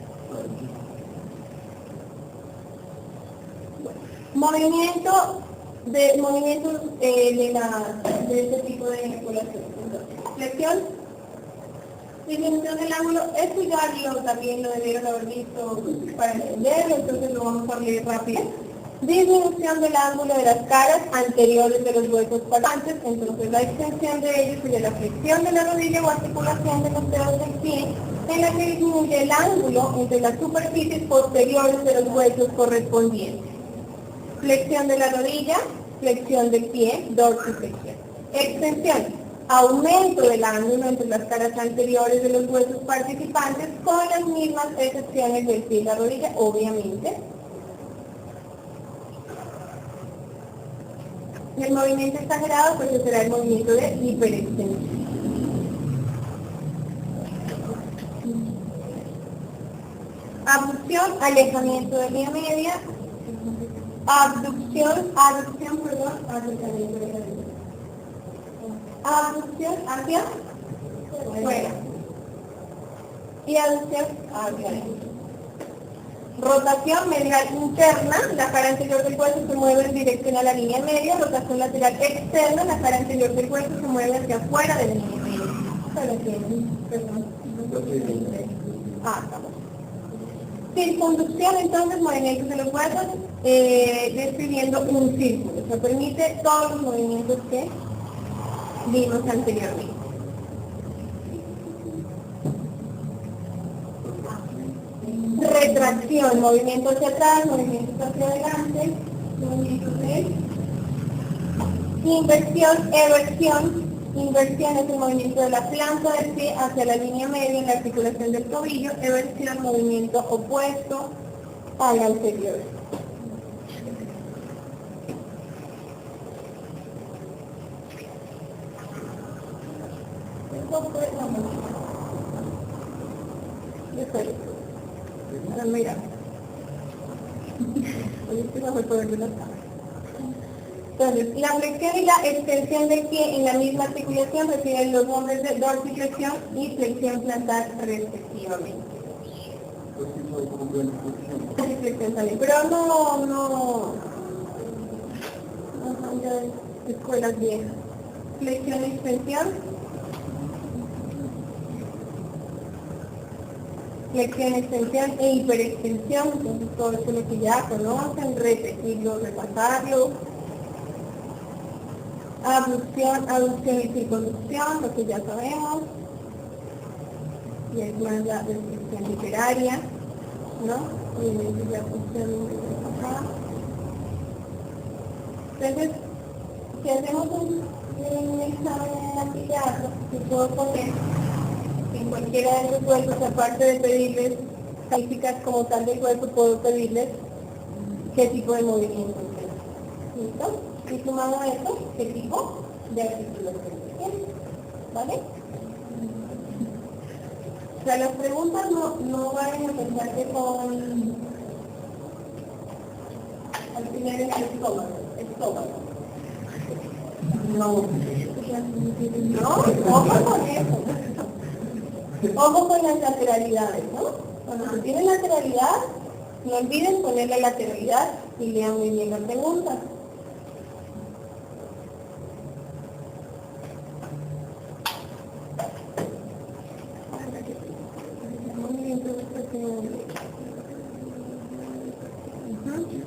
Movimientos de este tipo de articulación. Flexión, disminución del ángulo, esto ya también lo debieron haber visto para entenderlo, entonces lo vamos a leer rápido. Disminución del ángulo de las caras anteriores de los huesos parlantes, entonces la extensión de ellos sería la flexión de la rodilla o articulación de los dedos del pie, en la que disminuye el ángulo entre las superficies posteriores de los huesos correspondientes. Flexión de la rodilla, flexión del pie, dorsiflexión. Extensión, aumento del ángulo entre las caras anteriores de los huesos participantes con las mismas excepciones del pie y la rodilla, obviamente. El movimiento exagerado, pues será el movimiento de hiperextensión. Abducción, alejamiento de línea media. Aducción hacia fuera. Y aducción hacia adentro. Rotación medial interna, la cara anterior del hueso se mueve en dirección a la línea media. Rotación lateral externa, la cara anterior del hueso se mueve hacia afuera de la línea media. Estamos. Circunducción, entonces, movimientos de los huesos, describiendo un círculo. Se permite todos los movimientos que vimos anteriormente. Retracción, movimiento hacia atrás, movimientos hacia adelante, movimientos de inversión, eversión. Inversión es el movimiento de la planta del pie hacia la línea media en la articulación del tobillo. Eversión, movimiento opuesto al anterior. Mira. Entonces, la flexión y la extensión del pie en la misma articulación reciben los nombres de dorsiflexión y flexión plantar respectivamente. Dorsiflexión también, pero no son de escuelas viejas. Flexión y extensión. Flexión, extensión e hiperextensión, entonces todo eso lo que ya conocen, repetirlo, repasarlo. abducción, aducción y circunducción, lo que ya sabemos. Y es más la descripción literaria, ¿no? Y la función acá. Entonces, si hacemos un examen en anfiteatro, se puedo poner en cualquiera de los cuerpos, aparte de pedirles calificas como tal del cuerpo, puedo pedirles qué tipo de movimiento tiene. ¿Listo? Y sumado a eso, qué tipo de articulación tiene. ¿Vale? O sea, las preguntas no vayan a pensar que son al final es el estómago. No, ojo con eso. Ojo con las lateralidades, ¿no? Cuando se tiene lateralidad, no olviden poner la lateralidad y lean muy bien la pregunta.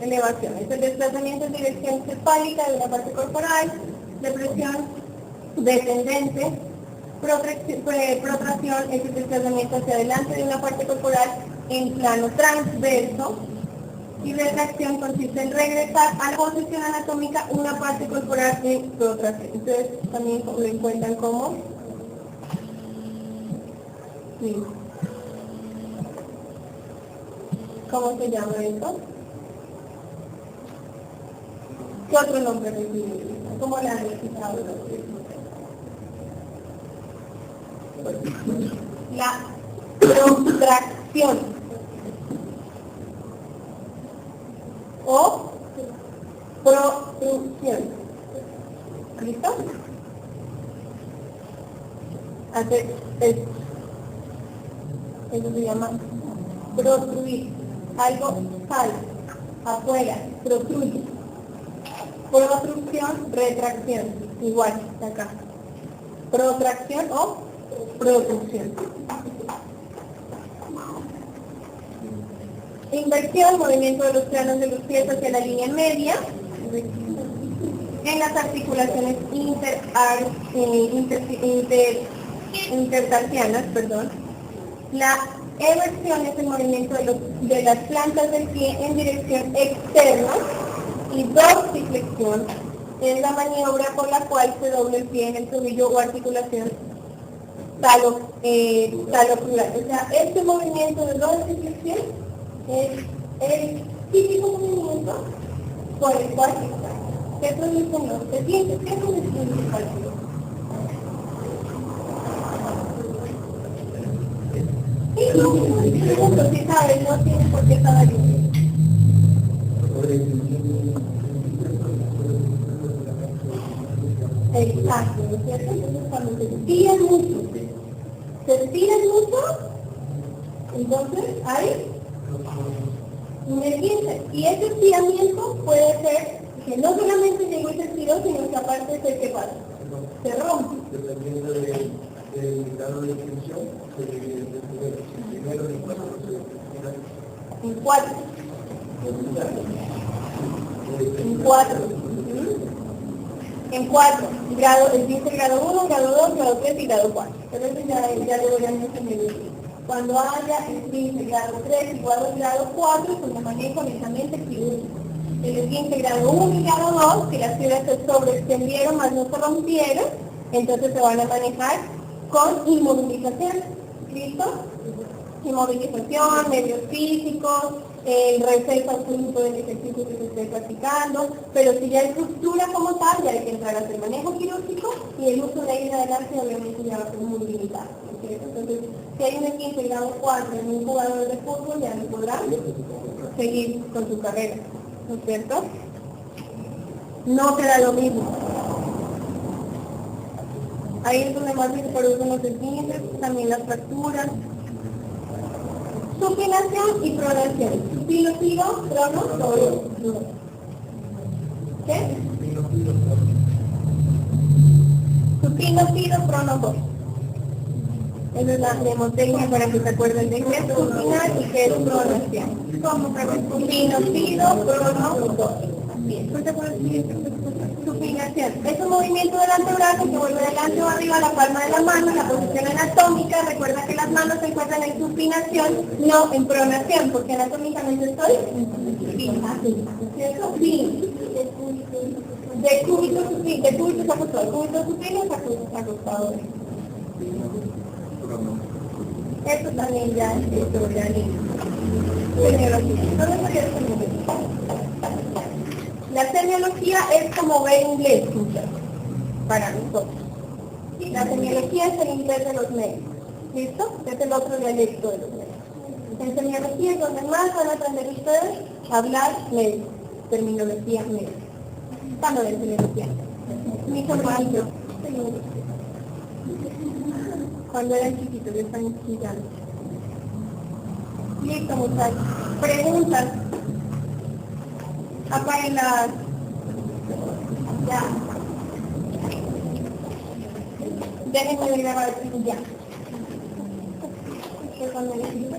Elevación, es el desplazamiento en dirección cefálica de una parte corporal, depresión descendente, protracción es el desplazamiento hacia adelante de una parte corporal en plano transverso, y retracción consiste en regresar a la posición anatómica una parte corporal en protracción. Entonces también lo encuentran como sí. ¿Cómo se llama esto? ¿Qué otro nombre recibe? ¿Cómo la han registrado? La protracción o protrusión. ¿Listo? Eso se llama protruir. Algo sale afuera, protruye. Protrucción, retracción, igual acá. Protracción o protrucción. Inversión, movimiento de los planos de los pies hacia la línea media. En las articulaciones intertarsianas, La eversión es el movimiento de las plantas del pie en dirección externa. Y dorsiflexión es la maniobra por la cual se dobla el pie en el tobillo o articulación talocular. O sea, este movimiento de dorsiflexión es el típico movimiento por el cual se producen los dientes. ¿Qué es un estímulo cálculo? Sí, no, si sabes, no tienes por qué saber. Exacto, ¿no es cierto? Entonces cuando se estiran mucho, entonces hay un esguince. Y ese estiramiento puede ser que no solamente llegó y se estiró, sino que aparte es el que pasa. Se rompe. Dependiendo del grado de extensión, primero en 4. En 4, el 15 grado 1, grado 2, grado 3 y grado 4. Pero eso ya lo voy a mencionar. Cuando haya el 15 grado 3 igual al grado 4, pues lo manejo netamente quirúrgico. El 15 grado 1 y grado 2, que las fibras se sobreextendieron más no se rompieron, entonces se van a manejar con inmovilización. ¿Listo? Inmovilización, medios físicos, el receso absoluto del ejercicio que se esté practicando, pero si ya hay estructura como tal, ya hay que entrar a hacer manejo quirúrgico y el uso de ahí en adelante obviamente ya va a ser muy limitado, ¿no es cierto? Entonces, si hay un 15 grado 4 en un jugador de fútbol, ya no podrá seguir con su carrera, ¿no es cierto? No será lo mismo. Ahí es donde más se producen los esguinces, también las fracturas. Supinación y pronación. Supino, tiro, prono, todo. ¿Qué? Supino, tiro, prono, todo. Esa es la mnemotecnia para que se acuerden de qué es supinar y qué es pronación. ¿Cómo? Supino, tiro, prono, todo. Bien. Supinación supinación. Es un movimiento del antebrazo que vuelve delante o arriba a la palma de la mano, la posición anatómica. Recuerda que las manos se encuentran en supinación, no en pronación, porque anatómicamente estoy ¿cierto? Sí. De cúbito supino, de cúbito acostado, cúbito supino acostado. Esto también ya es organismo. La semiología es como ver inglés, para nosotros. La semiología es el inglés de los médicos. ¿Listo? Es el otro dialecto de los médicos. En semiología es donde más van a aprender ustedes a hablar médico, terminología médica. Estamos en semiología. Mi compañero, cuando eran chiquitos, ya están gigantes. Listo, muchachos. Preguntas. Apaguen las... Ya. Déjenme de grabar ya. Que cuando les digo,